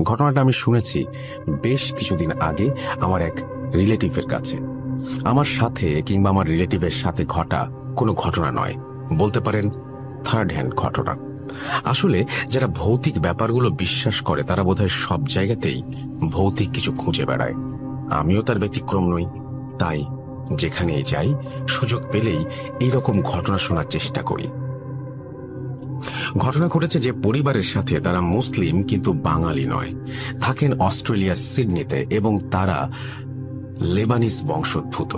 ঘটনাটা আমি শুনেছি বেশ কিছুদিন আগে আমার এক রিলেটিভের কাছে। আমার সাথে কিংবা আমার রিলেটিভের সাথে ঘটা কোনো ঘটনা নয়, বলতে পারেন থার্ড হ্যান্ড ঘটনা। আসলে যারা ভৌতিক ব্যাপারগুলো বিশ্বাস করে তারা বোধহয় সব জায়গাতেই ভৌতিক কিছু খুঁজে বেড়ায়। আমিও তার ব্যতিক্রম নই। তাই যেখানেই যাই, সুযোগ পেলেই এইরকম ঘটনা শোনার চেষ্টা করি। ঘটনা ঘটেছে যে পরিবারের সাথে, তারা মুসলিম কিন্তু বাঙালি নয়, থাকেন অস্ট্রেলিয়ার সিডনিতে এবং তারা লেবানিজ বংশোদ্ভূত।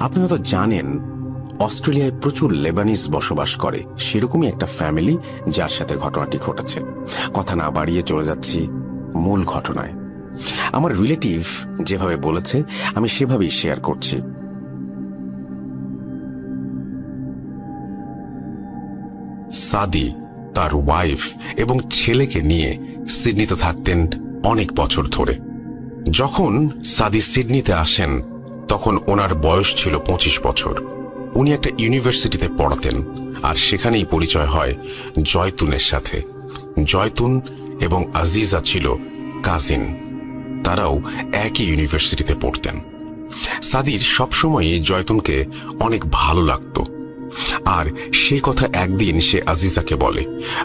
আপনি হয়তো জানেন অস্ট্রেলিয়ায় প্রচুর লেবানিজ বসবাস করে। সেরকমই একটা ফ্যামিলি যার সাথে ঘটনাটি ঘটেছে। কথা না বাড়িয়ে চলে যাচ্ছি মূল ঘটনায়। আমার রিলেটিভ যেভাবে বলেছে আমি সেভাবেই শেয়ার করছি। সাদি তার ওয়াইফ এবং ছেলেকে নিয়ে সিডনিতে থাকতেন অনেক বছর ধরে। যখন সাদি সিডনিতে আসেন তখন ওনার বয়স ছিল 25 বছর। উনি একটা ইউনিভার্সিটিতে পড়াতেন, আর সেখানেই পরিচয় হয় জয়তুনের সাথে। জয়তুন এবং আজিজা ছিল কাজিন, তারাও একই ইউনিভার্সিটিতে পড়তেন। সাদির সবসময়ই জয়তুনকে অনেক ভালো লাগতো, আর সেই কথা একদিন সে আজিজাকে বলে।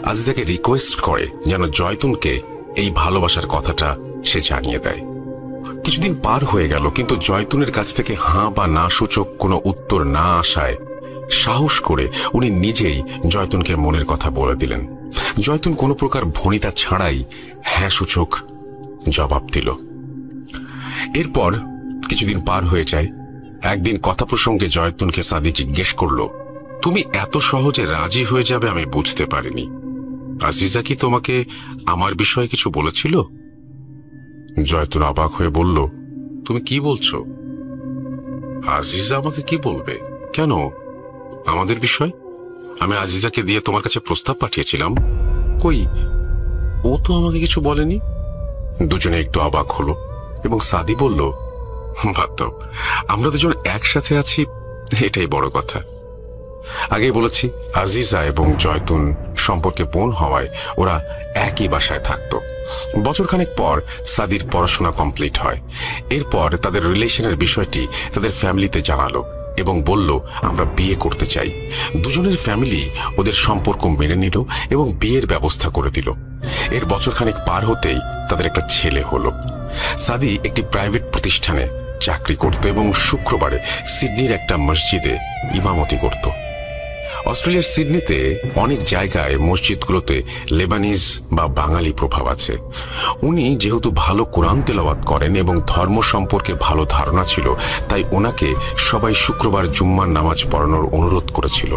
আজিজাকে রিকোয়েস্ট করে যেন জয়তুনকে এই ভালোবাসার কথাটা সে জানিয়ে দেয়। কিছুদিন পার হয়ে গেল, কিন্তু জয়তুনের কাছ থেকে হাঁ বা না সূচক কোনো উত্তর না আসায় সাহস করে উনি নিজেই জয়তুনকে মনের কথা বলে দিলেন। জয়তুন কোনো প্রকার ভনিতা ছাড়াই হ্যাঁ সূচক জবাব দিল। এরপর কিছুদিন পার হয়ে যায়। একদিন কথা প্রসঙ্গে জয়তুনকে সাদি জিজ্ঞেস করলো, তুমি এত সহজে রাজি হয়ে যাবে আমি বুঝতে পারিনি। আজিজা কি তোমাকে আমার বিষয়ে কিছু বলেছিল? জয়তুন অবাক হয়ে বলল, তুমি কি বলছো? আজিজা আমাকে কি বলবে? কেন? আমাদের বিষয়? আমি আজিজাকে দিয়ে তোমার কাছে প্রস্তাব পাঠিয়েছিলাম। কই, ও তো আমাকে কিছু বলেনি। দুজনে একটু অবাক হলো এবং সাদি বলল, বাদ দাও, আমরা দুজন একসাথে আছি, এটাই বড় কথা। আগেই বলেছি আজিজা এবং জয়তুন সম্পর্কে বোন হওয়ায় ওরা একই বাসায় থাকতো। বছরখানেক পর সাদির পড়াশোনা কমপ্লিট হয়। এরপর তাদের রিলেশনের বিষয়টি তাদের ফ্যামিলিতে জানালো এবং বলল, আমরা বিয়ে করতে চাই। দুজনের ফ্যামিলি ওদের সম্পর্ক মেনে নিল এবং বিয়ের ব্যবস্থা করে দিল। এর বছরখানেক পার হতেই তাদের একটা ছেলে হলো। সাদি একটি প্রাইভেট প্রতিষ্ঠানে চাকরি করত এবং শুক্রবারে সিডনির একটা মসজিদে ইমামতি করত। অস্ট্রেলিয়ার সিডনিতে অনেক জায়গায় মসজিদগুলোতে লেবানিজ বা বাঙালি প্রভাব আছে। উনি যেহেতু ভালো কোরআন তেলাওয়াত করেন এবং ধর্ম সম্পর্কে ভালো ধারণা ছিল, তাই ওনাকে সবাই শুক্রবার জুম্মার নামাজ পড়ানোর অনুরোধ করেছিল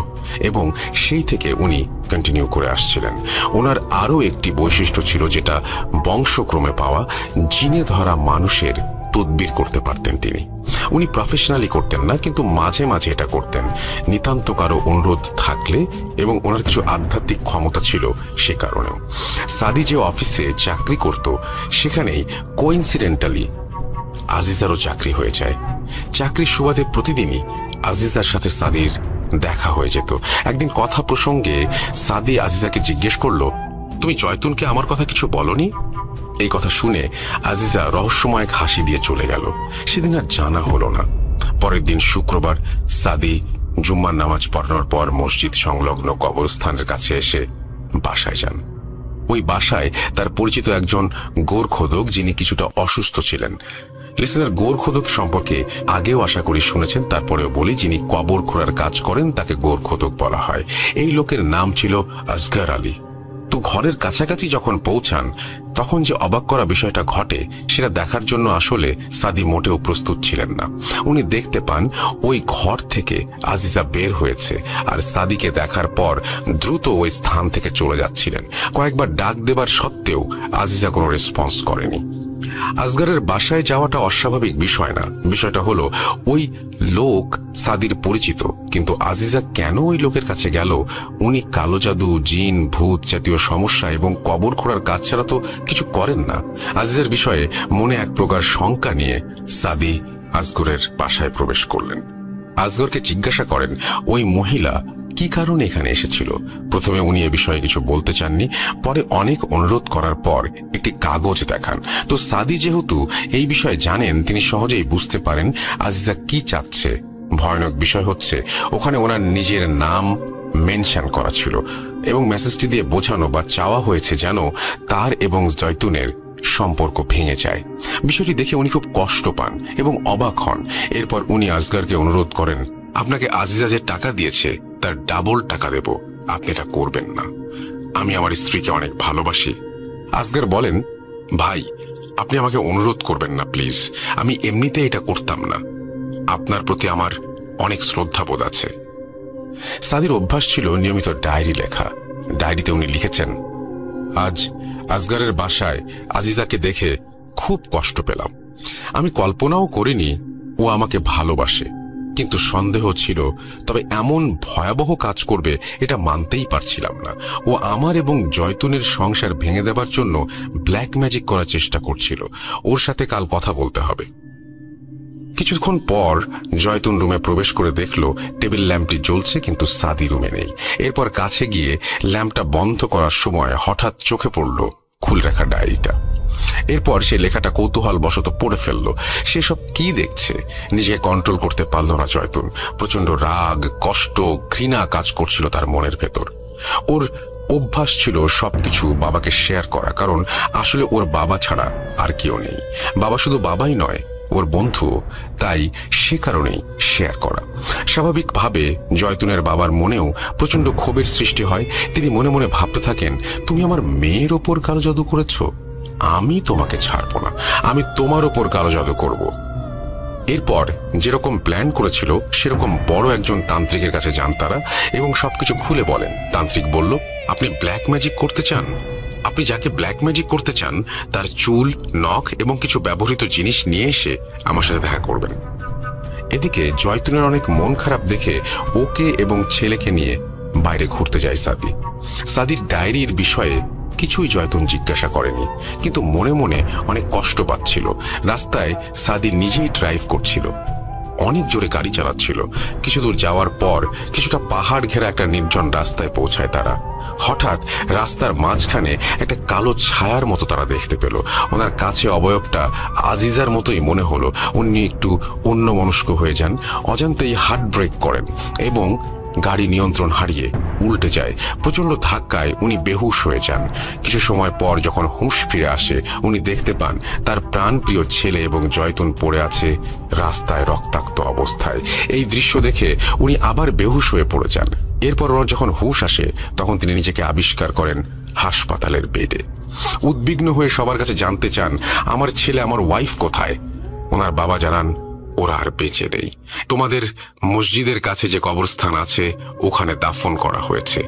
এবং সেই থেকে উনি কন্টিনিউ করে আসছিলেন। ওনার আরও একটি বৈশিষ্ট্য ছিল, যেটা বংশক্রমে পাওয়া। জিনে ধরা মানুষের তদবির করতে পারতেন তিনি। উনি প্রফেশনালি করতেন না, কিন্তু মাঝে মাঝে এটা করতেন নিতান্ত কারো অনুরোধ থাকলে, এবং ওনার কিছু আধ্যাত্মিক ক্ষমতা ছিল সে কারণেও। সাদি যে অফিসে চাকরি করত সেখানেই কোইন্সিডেন্টালি আজিজারও চাকরি হয়ে যায়। চাকরির সুবাদে প্রতিদিনই আজিজার সাথে সাদির দেখা হয়ে যেত। একদিন কথা প্রসঙ্গে সাদি আজিজাকে জিজ্ঞেস করলো, তুমি জয়তুনকে আমার কথা কিছু বলনি? এই কথা শুনে আজিজা রহস্যময় হাসি দিয়ে চলে গেল। সেদিন আর জানা হলো না। পরের দিন শুক্রবার সাদি জুম্মার নামাজ পড়ানোর পর মসজিদ সংলগ্ন কবরস্থানের কাছে এসে বাসায় যান। ওই বাসায় তার পরিচিত একজন গোরখোদক, যিনি কিছুটা অসুস্থ ছিলেন। লিসেনার গোরখোদক সম্পর্কে আগেও আশা করি শুনেছেন, তারপরেও বলি, যিনি কবর খোঁড়ার কাজ করেন তাকে গোরখোদক বলা হয়। এই লোকের নাম ছিল আসগর আলী। তো ঘরের কাছাকাছি যখন পৌঁছান তখন যে অবাক করা বিষয়টা ঘটে সেটা দেখার জন্য আসলে সাদি মোটেও প্রস্তুত ছিলেন না। উনি দেখতে পান ওই ঘর থেকে আজিজা বের হয়েছে আর সাদিকে দেখার পর দ্রুত ওই স্থান থেকে চলে যাচ্ছিলেন। কয়েকবার ডাক দেবার সত্ত্বেও আজিজা কোনো রেসপন্স করেনি। আসগরের বাসায় যাওয়াটা অস্বাভাবিক বিষয় না। বিষয়টা হলো ওই লোক সাদির পরিচিত, কিন্তু আজিজা কেন ওই লোকের কাছে গেল? উনি কালো জাদু, জিন, ভূত জাতীয় সমস্যা এবং কবর খোঁড়ার কাজ ছাড়া তো কিছু করেন না। আজিজার বিষয়ে মনে এক প্রকার শঙ্কা নিয়ে সাদি আসগরের বাসায় প্রবেশ করলেন। আসগরকে জিজ্ঞাসা করেন ওই মহিলা কি কারণে এখানে এসেছিল। প্রথমে উনি এ বিষয়ে কিছু বলতে চাননি, পরে অনেক অনুরোধ করার পর একটি কাগজ দেখান। তো সাদি যেহেতু এই বিষয়ে জানেন, তিনি সহজেই বুঝতে পারেন আজিজা কি চাচ্ছে। ভয়ানক বিষয় হচ্ছে ওখানে ওনার নিজের নাম মেনশন করা ছিল এবং মেসেজটি দিয়ে বোঝানো বা চাওয়া হয়েছে যেন তার এবং জয়তুনের সম্পর্ক ভেঙে যায়। বিষয়টি দেখে উনি খুব কষ্ট পান এবং অবাক হন। এরপর উনি আসগরকে অনুরোধ করেন, আপনাকে আজিজা যে টাকা দিয়েছে তার ডাবল টাকা দেব, আপনি এটা করবেন না। আমি আমার স্ত্রীকে অনেক ভালোবাসি। আসগর বলেন, ভাই আপনি আমাকে অনুরোধ করবেন না প্লিজ, আমি এমনিতে এটা করতাম না। আপনার প্রতি আমার অনেক শ্রদ্ধাবোধ আছে। সাদির অভ্যাস ছিল নিয়মিত ডায়েরি লেখা। ডায়েরিতে উনি লিখেছেন, আজ আসগরের বাসায় আজিজাকে দেখে খুব কষ্ট পেলাম। আমি কল্পনাও করিনি ও আমাকে ভালোবাসে, কিন্তু সন্দেহ ছিল, তবে এমন ভয়াবহ কাজ করবে এটা মানতেই পারছিলাম না। ও আমার এবং জয়তুনের সংসার ভেঙে দেবার জন্য ব্ল্যাক ম্যাজিক করার চেষ্টা করছিল। ওর সাথে কাল কথা বলতে হবে। কিছুক্ষণ পর জয়তুন রুমে প্রবেশ করে দেখল টেবিল ল্যাম্পটি জ্বলছে, কিন্তু সাদি রুমে নেই। এরপর কাছে গিয়ে ল্যাম্পটা বন্ধ করার সময় হঠাৎ চোখে পড়ল খুলে রাখা ডায়েরিটা। এরপর সে লেখাটা কৌতূহল বশত পড়ে ফেলল। সেসব কি দেখছে নিজেকে কন্ট্রোল করতে পারল না জয়তুন। প্রচন্ড রাগ, কষ্ট, ঘৃণা কাজ করছিল তার মনের ভেতর। ওর অভ্যাস ছিল সবকিছু বাবাকে শেয়ার করা, কারণ আসলে ওর বাবা ছাড়া আর কেউ নেই। বাবা শুধু বাবাই নয়, ওর বন্ধু, তাই সে কারণেই শেয়ার করা। স্বাভাবিকভাবে জয়তুনের বাবার মনেও প্রচন্ড ক্ষোভের সৃষ্টি হয়। তিনি মনে মনে ভাবতে থাকেন, তুমি আমার মেয়ের ওপর কালো জাদু করেছ, আমি তোমাকে ছাড়বো না, আমি তোমার ওপর কালো জাদু করব। এরপর যেরকম প্ল্যান করেছিল সেরকম বড় একজন তান্ত্রিকের কাছে যান তারা এবং সবকিছু খুলে বলেন। তান্ত্রিক বলল, আপনি ব্ল্যাক ম্যাজিক করতে চান? আপনি যাকে ব্ল্যাক ম্যাজিক করতে চান তার চুল, নখ এবং কিছু ব্যবহৃত জিনিস নিয়ে এসে আমার সাথে দেখা করবেন। এদিকে জয়তুনের অনেক মন খারাপ দেখে ওকে এবং ছেলেকে নিয়ে বাইরে ঘুরতে যায় সাদি। সাদির ডায়েরির বিষয়ে কিছুই জয়তুন জিজ্ঞাসা করেনি, কিন্তু মনে মনে অনেক কষ্ট পাচ্ছিল। রাস্তায় সাদি নিজেই ড্রাইভ করছিল, অনেক জোরে গাড়ি চালাচ্ছিল। কিছু দূর যাওয়ার পর কিছুটা পাহাড় ঘেরা একটা নির্জন রাস্তায় পৌঁছায় তারা। হঠাৎ রাস্তার মাঝখানে একটা কালো ছায়ার মতো তারা দেখতে পেল। ওনার কাছে অবয়বটা আজিজার মতোই মনে হলো। উনি একটু অন্যমনস্ক হয়ে যান, অজান্তেই হার্ট ব্রেক করেন এবং গাড়ি নিয়ন্ত্রণ হারিয়ে উল্টে যায়। প্রচন্ড ধাক্কায় উনি বেহুশ হয়ে যান। কিছু সময় পর যখন হুঁশ ফিরে আসে, উনি দেখতে পান তার প্রাণপ্রিয় ছেলে এবং জয়তুন পড়ে আছে রাস্তায় রক্তাক্ত অবস্থায়। এই দৃশ্য দেখে উনি আবার বেহুশ হয়ে পড়ে যান। এরপর ওর যখন হুঁশ আসে তখন তিনি নিজেকে আবিষ্কার করেন হাসপাতালের বেডে। উদ্বিগ্ন হয়ে সবার কাছে জানতে চান, আমার ছেলে, আমার ওয়াইফ কোথায়? ওনার বাবা জানান, ওরা আর বেঁচে নেই। তোমাদের মসজিদের কাছে যে কবরস্থান আছে ওখানে দাফন করা হয়েছে।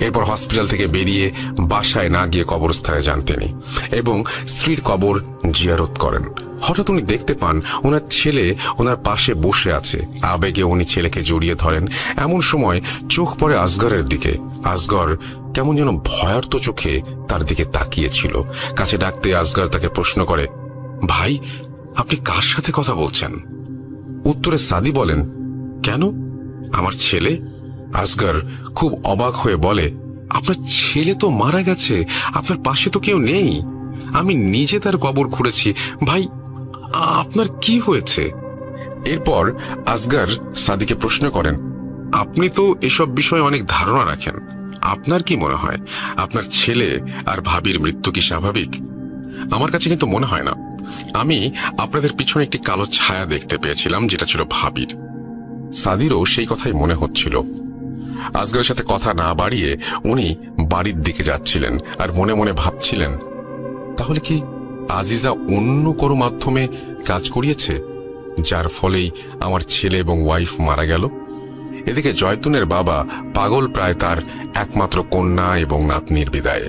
এরপর হসপিটাল থেকে বেরিয়ে বাসায় না গিয়ে কবরস্থানে যান তিনি এবং স্ত্রীর কবর জিয়ারত করেন। হঠাৎ উনি দেখতে পান ওনার ছেলে ওনার পাশে বসে আছে। আবেগে উনি ছেলেকে জড়িয়ে ধরেন। এমন সময় চোখ পড়ে আসগরের দিকে। আসগর কেমন যেন ভয়ার্ত চোখে তার দিকে তাকিয়েছিল। কাছে ডাকতে আসগর তাকে প্রশ্ন করে, ভাই আপনি কার সাথে কথা বলছেন? উত্তরে সাদি বলেন, কেন, আমার ছেলে। আসগর খুব অবাক হয়ে বলে, আপনার ছেলে তো মারা গেছে, আপনার পাশে তো কেউ নেই। আমি নিজে তার কবর খুঁড়েছি। ভাই আপনার কি হয়েছে? এরপর আসগর সাদিকে প্রশ্ন করেন, আপনি তো এসব বিষয়ে অনেক ধারণা রাখেন, আপনার কি মনে হয় আপনার ছেলে আর ভাবির মৃত্যু কি স্বাভাবিক? আমার কাছে কিন্তু মনে হয় না। আমি আপনাদের পিছনে একটি কালো ছায়া দেখতে পেয়েছিলাম, যেটা ছিল ভাবির। সাদিরও সেই কথাই মনে হচ্ছিল। আসগরের সাথে কথা না বাড়িয়ে উনি বাড়ির দিকে যাচ্ছিলেন আর মনে মনে ভাবছিলেন, তাহলে কি আজিজা অন্য কোনো মাধ্যমে কাজ করিয়েছে, যার ফলেই আমার ছেলে এবং ওয়াইফ মারা গেল? এদিকে জয়তুনের বাবা পাগল প্রায় তার একমাত্র কন্যা এবং নাতনির বিদায়ে।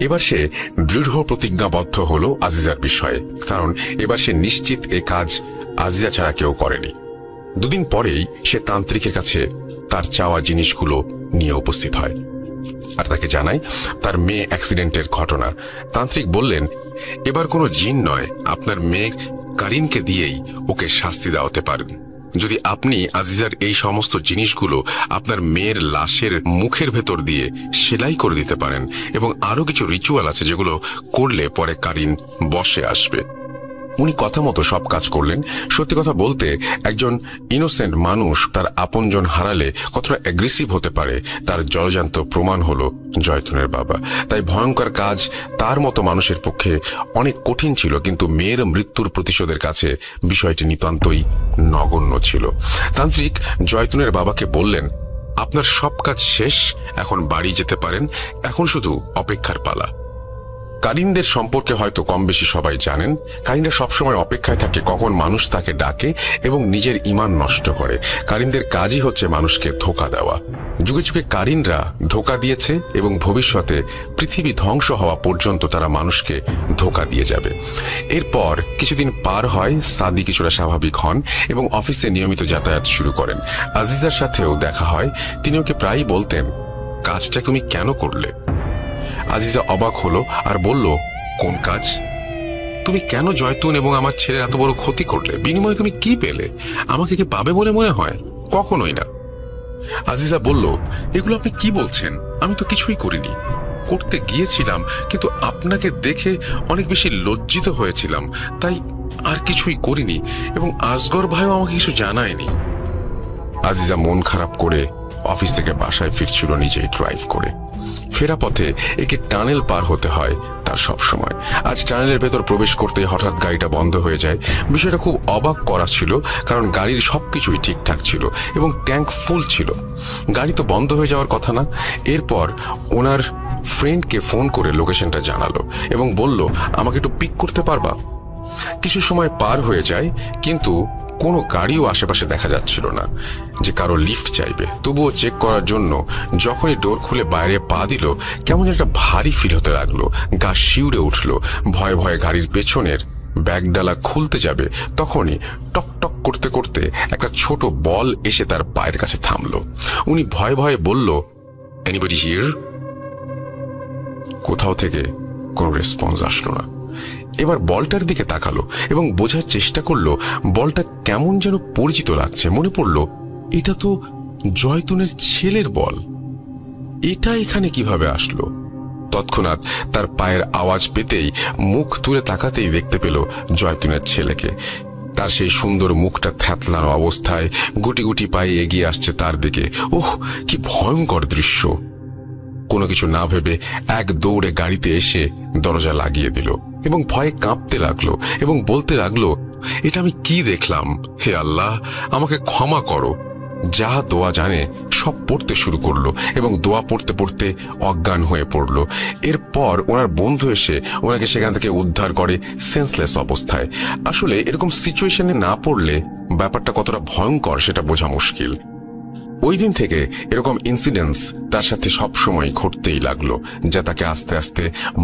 এবার সে দৃঢ় প্রতিজ্ঞাবদ্ধ হলো আজিজার বিষয়ে, কারণ এবার সে নিশ্চিত এ কাজ আজিজা ছাড়া কেউ করেনি। দুদিন পরেই সে তান্ত্রিকের কাছে তার চাওয়া জিনিসগুলো নিয়ে উপস্থিত হয় আর তাকে জানায় তার মেয়ে অ্যাক্সিডেন্টের ঘটনা। তান্ত্রিক বললেন, এবার কোনো জিন নয়, আপনার মেয়ে কারিনকে দিয়েই ওকে শাস্তি দেওয়াতে পারেন। যদি আপনি আজিজার এই সমস্ত জিনিসগুলো আপনার মেয়ের লাশের মুখের ভেতর দিয়ে সেলাই করে দিতে পারেন, এবং আরো কিছু রিচুয়াল আছে যেগুলো করলে পরে কারিন বসে আসবে। উনি কথা মতো সব কাজ করলেন। সত্যি কথা বলতে, একজন ইনোসেন্ট মানুষ তার আপনজন হারালে কতটা অ্যাগ্রেসিভ হতে পারে তার জলজান্ত প্রমাণ হলো জয়তুনের বাবা। তাই ভয়ঙ্কর কাজ তার মতো মানুষের পক্ষে অনেক কঠিন ছিল, কিন্তু মেয়ের মৃত্যুর প্রতিশোধের কাছে বিষয়টি নিতান্তই নগণ্য ছিল। তান্ত্রিক জয়তুনের বাবাকে বললেন, আপনার সব কাজ শেষ, এখন বাড়ি যেতে পারেন, এখন শুধু অপেক্ষার পালা। কারিনদের সম্পর্কে হয়তো কম বেশি সবাই জানেন। কারিনরা সবসময় অপেক্ষায় থাকে কখন মানুষ তাকে ডাকে এবং নিজের ঈমান নষ্ট করে। কারিনদের কাজই হচ্ছে মানুষকে ধোঁকা দেওয়া। যুগে যুগে কারিনরা ধোঁকা দিয়েছে এবং ভবিষ্যতে পৃথিবী ধ্বংস হওয়া পর্যন্ত তারা মানুষকে ধোঁকা দিয়ে যাবে। এরপর কিছুদিন পার হয়, সাদি কিছুটা স্বাভাবিক হন এবং অফিসে নিয়মিত যাতায়াত শুরু করেন। আজিজার সাথেও দেখা হয়। তিনি ওকে প্রায়ই বলতেন, কাজটা তুমি কেন করলে? আজিজা অবাক হলো আর বলল, কোন কাজ? তুমি কেন জয়তুন এবং আমার ছেলের এত বড় ক্ষতি করলে? বিনিময়ে তুমি কি পেলে? আমাকে কি পাবে বলে মনে হয়? কখনোই না। আজিজা বলল, এগুলো আপনি কি বলছেন? আমি তো কিছুই করিনি। করতে গিয়েছিলাম, কিন্তু আপনাকে দেখে অনেক বেশি লজ্জিত হয়েছিলাম, তাই আর কিছুই করিনি, এবং আসগর ভাইও আমাকে কিছু জানায়নি। আজিজা মন খারাপ করে অফিস থেকে বাসায় ফিরছিল নিজেই ড্রাইভ করে। ফেরা পথে একে টানেল পার হতে হয় তার সব সময়। আজ টানেলের ভেতর প্রবেশ করতে হঠাৎ গাড়িটা বন্ধ হয়ে যায়। বিষয়টা খুব অবাক করা ছিল, কারণ গাড়ির সবকিছুই ঠিকঠাক ছিল এবং ট্যাঙ্ক ফুল ছিল। গাড়ি তো বন্ধ হয়ে যাওয়ার কথা না। এরপর ওনার ফ্রেন্ডকে ফোন করে লোকেশনটা জানালো এবং বলল, আমাকে একটু পিক করতে পারবা? কিছু সময় পার হয়ে যায়, কিন্তু কোনো গাড়িও আশেপাশে দেখা যাচ্ছিল না যে কারো লিফট চাইবে। তবুও চেক করার জন্য যখনই ডোর খুলে বাইরে পা দিল, কেমন একটা ভারী ফিল হতে লাগলো। গা শিউরে উঠল। ভয়ে ভয়ে গাড়ির পেছনের ব্যাগডালা খুলতে যাবে, তখনই টক টক করতে করতে একটা ছোট বল এসে তার পায়ের কাছে থামলো। উনি ভয়ে ভয়ে বলল, এনিবডি হিয়ার? কোথাও থেকে কোনো রেসপন্স আসলো না। এবার বলটার দিকে তাকালো এবং বোঝার চেষ্টা করলো বলটা কেমন যেন পরিচিত লাগছে। মনে পড়ল, এটা তো জয়তুনের ছেলের বল। এটা এখানে কিভাবে আসলো? তৎক্ষণাৎ তার পায়ের আওয়াজ পেতেই মুখ তুলে তাকাতেই দেখতে পেল জয়তুনের ছেলেকে। তার সেই সুন্দর মুখটা থ্যাতলানো অবস্থায় গুটি গুটি পায়ে এগিয়ে আসছে তার দিকে। ওহ, কি ভয়ঙ্কর দৃশ্য! কোনো কিছু না ভেবে এক দৌড়ে গাড়িতে এসে দরজা লাগিয়ে দিল এবং ভয়ে কাঁপতে লাগলো এবং বলতে লাগলো, এটা আমি কি দেখলাম? হে আল্লাহ, আমাকে ক্ষমা করো। যা দোয়া জানে সব পড়তে শুরু করলো এবং দোয়া পড়তে পড়তে অজ্ঞান হয়ে পড়ল। এরপর ওনার বন্ধু এসে ওনাকে সেখান থেকে উদ্ধার করে সেন্সলেস অবস্থায়। আসলে এরকম সিচুয়েশনে না পড়লে ব্যাপারটা কতটা ভয়ঙ্কর সেটা বোঝা মুশকিল। ওই দিন থেকে এরকম ইনসিডেন্টস তার সাথে সবসময় ঘটতেই লাগলো, যা তাকে আস্তে আস্তে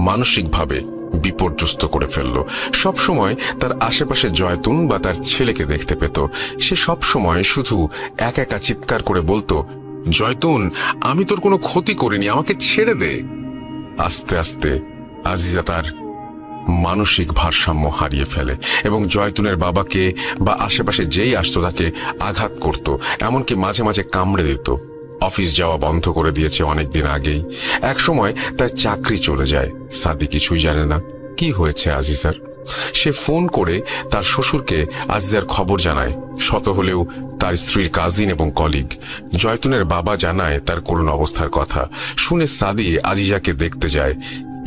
মানসিকভাবে বিপর্যস্ত করে ফেলল। সবসময় তার আশেপাশে জয়তুন বা তার ছেলেকে দেখতে পেত। সে সবসময় শুধু একা একা চিৎকার করে বলতো, জয়তুন, আমি তোর কোনো ক্ষতি করিনি, আমাকে ছেড়ে দে। আস্তে আস্তে আজিজা তার মানসিক ভারসাম্য হারিয়ে ফেলে এবং জয়তুনের বাবাকে বা আশেপাশে যেই আসতো তাকে আঘাত করত, এমনকি মাঝে মাঝে কামড়ে দিত। অফিস যাওয়া বন্ধ করে দিয়েছে অনেকদিন আগেই। একসময় তার চাকরি চলে যায়। সাদি কিছুই জানে না কি হয়েছে আজিজার। সে ফোন করে তার শ্বশুরকে আজিজার খবর জানায়। শত হলেও তার স্ত্রীর কাজিন এবং কলিগ। জয়তুনের বাবা জানায় তার করুণ অবস্থার কথা। শুনে সাদি আজিজাকে দেখতে যায়।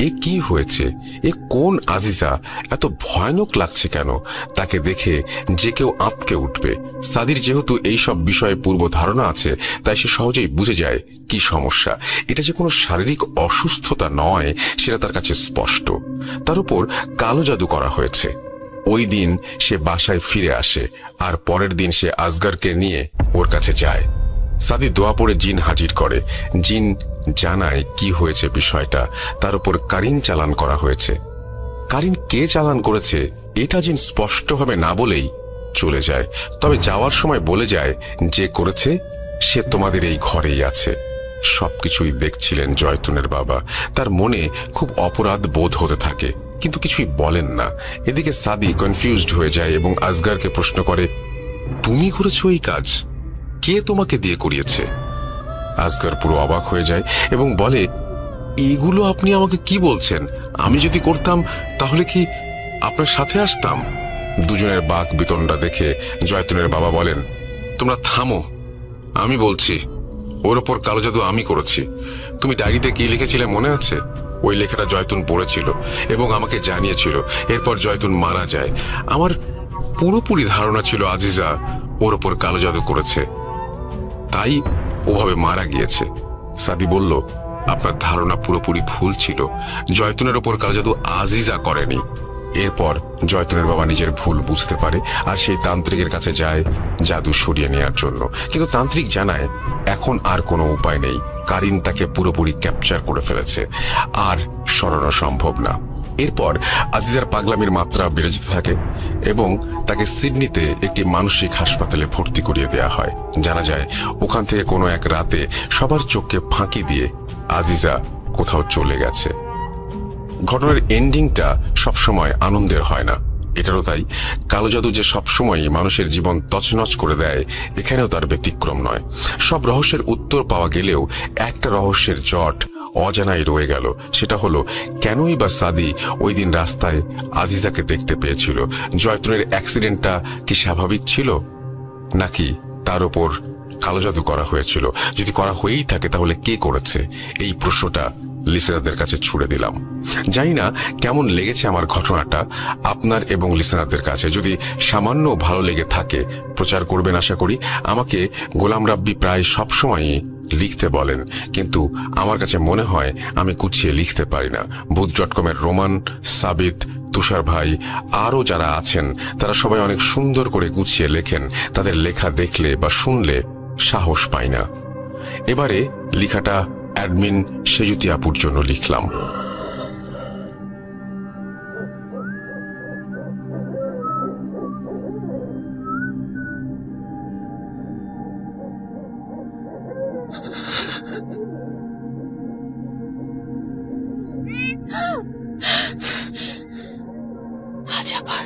এ কি হয়েছে? এ কোন আজিজা? এত ভয়ানক লাগছে কেন? তাকে দেখে যে কেউ আঁতকে উঠবে। সাদির যেহেতু এই সব বিষয়ে পূর্ব ধারণা আছে, তাই সে সহজেই বুঝে যায় কি সমস্যা। এটা যে কোনো শারীরিক অসুস্থতা নয় সেটা তার কাছে স্পষ্ট। তার উপর কালো জাদু করা হয়েছে। ওই দিন সে বাসায় ফিরে আসে আর পরের দিন সে আসগরকে নিয়ে ওর কাছে যায়। সাদি দোয়া পড়ে জিন হাজির করে। জিন জানায় কি হয়েছে বিষয়টা। তার উপর কারিন চালান করা হয়েছে। কারিন কে চালান করেছে এটা জিন স্পষ্টভাবে না বলেই চলে যায়। তবে যাওয়ার সময় বলে যায়, যে করেছে সে তোমাদের এই ঘরেই আছে। সবকিছুই দেখছিলেন জয়তুনের বাবা। তার মনে খুব অপরাধ বোধ হতে থাকে, কিন্তু কিছুই বলেন না। এদিকে সাদি কনফিউজড হয়ে যায় এবং আসগরকে প্রশ্ন করে, তুমি করেছো এই কাজ? কে তোমাকে দিয়ে করিয়েছে? আসগর পুরো অবাক হয়ে যায় এবং বলে, এগুলো আপনি আমাকে কি বলছেন? আমি যদি করতাম তাহলে কি আপনার সাথে আসতাম? দুজনের বাক বিতণ্ডা দেখে জয়তুনের বাবা বলেন, তোমরা থামো, আমি বলছি। ওর ওপর কালো জাদু আমি করেছি। তুমি ডায়েরিতে কি লিখেছিলে মনে আছে? ওই লেখাটা জয়তুন পড়েছিল এবং আমাকে জানিয়েছিল। এরপর জয়তুন মারা যায়। আমার পুরোপুরি ধারণা ছিল আজিজা ওর ওপর কালো জাদু করেছে, তাই ওভাবে মারা গিয়েছে। সাদি বলল, আপনার ধারণা পুরোপুরি ভুল ছিল। জয়তুনের ওপর কালো জাদু আজিজা করেনি। এরপর জয়তুনের বাবা নিজের ভুল বুঝতে পারে আর সেই তান্ত্রিকের কাছে যায় জাদু সরিয়ে নেওয়ার জন্য। কিন্তু তান্ত্রিক জানায় এখন আর কোনো উপায় নেই। কারিন তাকে পুরোপুরি ক্যাপচার করে ফেলেছে, আর সরানো সম্ভব না। এরপর আজিজার পাগলামির মাত্রা বেড়ে যেতে থাকে এবং তাকে সিডনিতে একটি মানসিক হাসপাতালে ভর্তি করিয়ে দেওয়া হয়। জানা যায় ওখান থেকে কোনো এক রাতে সবার চোখকে ফাঁকি দিয়ে আজিজা কোথাও চলে গেছে। ঘটনার এন্ডিংটা সবসময় আনন্দের হয় না। এটারও তাই। কালো জাদু যে সবসময় মানুষের জীবন তছনছ করে দেয়, এখানেও তার ব্যতিক্রম নয়। সব রহস্যের উত্তর পাওয়া গেলেও একটা রহস্যের জট অজানাই রয়ে গেল। সেটা হলো, কেনই বা সাদি ওই দিন রাস্তায় আজিজাকে দেখতে পেয়েছিল? জয়তুনের অ্যাক্সিডেন্টটা কি স্বাভাবিক ছিল, নাকি তার উপর কালো জাদু করা হয়েছিল? যদি করা হয়েই থাকে তাহলে কে করেছে? এই প্রশ্নটা লিসেনারদের কাছে ছুড়ে দিলাম। জানি না কেমন লেগেছে আমার ঘটনাটা আপনার এবং লিসেনারদের কাছে। যদি সামান্য ভালো লেগে থাকে প্রচার করবেন আশা করি। আমাকে গোলাম রাব্বি প্রায় সবসময়ই লিখতে বলেন, কিন্তু আমার কাছে মনে হয় আমি গুছিয়ে লিখতে পারি না। ভূত.com-এর রোমান, সাবিত, তুষার ভাই আরও যারা আছেন তারা সবাই অনেক সুন্দর করে গুছিয়ে লেখেন। তাদের লেখা দেখলে বা শুনলে সাহস পাই না। এবারে লেখাটা অ্যাডমিন সেজুতি আপুর জন্য লিখলাম। আজ আবার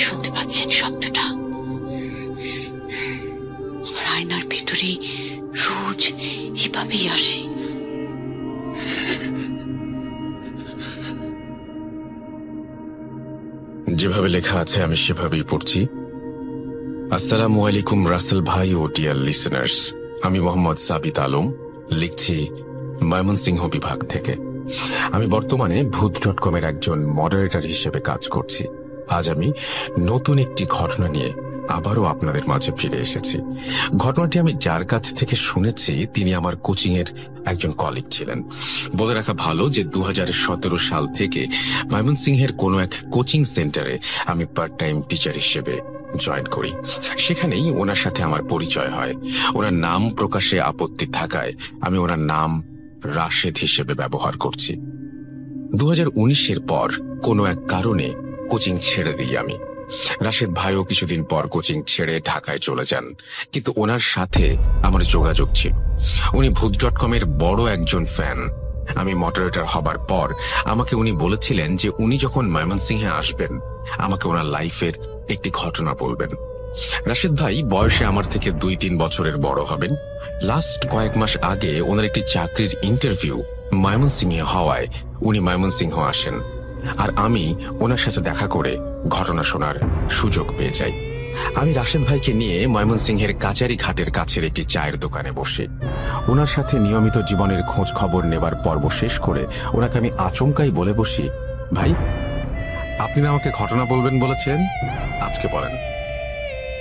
শুনতে পাচ্ছেন শব্দটা? আমার আয়নার ভেতরে রোজ এভাবেই আসে। যেভাবে লেখা আছে আমি সেভাবেই পড়ছি। আসসালামু আলাইকুম রাসেল ভাই ও ডিয়ার লিসেনার্স, আমি মোহাম্মদ সাবিত আলম, লিখছি ময়মনসিংহ বিভাগ থেকে। আমি বর্তমানে ভূত.com-এর একজন মডারেটর হিসেবে কাজ করছি। আজ আমি নতুন একটি ঘটনা নিয়ে আবারও আপনাদের মাঝে ফিরে এসেছি। ঘটনাটি আমি যার কাছ থেকে শুনেছি তিনি আমার কোচিংয়ের একজন কলিগ ছিলেন। বলে রাখা ভালো যে 2017 সাল থেকে ময়মনসিংহের কোনো এক কোচিং সেন্টারে আমি পার্ট টাইম টিচার হিসেবে জয়েন করি। সেখানেই ওনার সাথে আমার পরিচয় হয়। ওনার নাম প্রকাশে আপত্তি থাকায় আমি ওনার নাম রাশেদ হিসেবে ব্যবহার করছি। 2019-এর পর কোনো এক কারণে কোচিং ছেড়ে দিই আমি। রাশেদ ভাইও কিছুদিন পর কোচিং ছেড়ে ঢাকায় চলে যান, কিন্তু ওনার সাথে আমার যোগাযোগ ছিল। উনি ভূত.com-এর বড় একজন ফ্যান। আমি মডারেটর হবার পর আমাকে উনি বলেছিলেন যে উনি যখন ময়মনসিংহে আসবেন আমাকে ওনার লাইফের একটি ঘটনা বলবেন। রাশেদ ভাই বয়সে আমার থেকে 2-3 বছরের বড় হবেন। লাস্ট কয়েক মাস আগে ওনার একটি চাকরির ইন্টারভিউ ময়মনসিংহে হওয়ায় উনি ময়মনসিংহ আসেন, আর আমি ওনার সাথে দেখা করে ঘটনা শোনার সুযোগ পেয়ে যাই। আমি রাশেদ ভাইকে নিয়ে ময়মনসিংহের কাচারি ঘাটের কাছের একটি চায়ের দোকানে বসি। ওনার সাথে নিয়মিত জীবনের খোঁজ খবর নেবার পর্ব শেষ করে ওনাকে আমি আচমকাই বলে বসি, ভাই আপনি না আমাকে ঘটনা বলবেন বলেছেন, আজকে বলেন।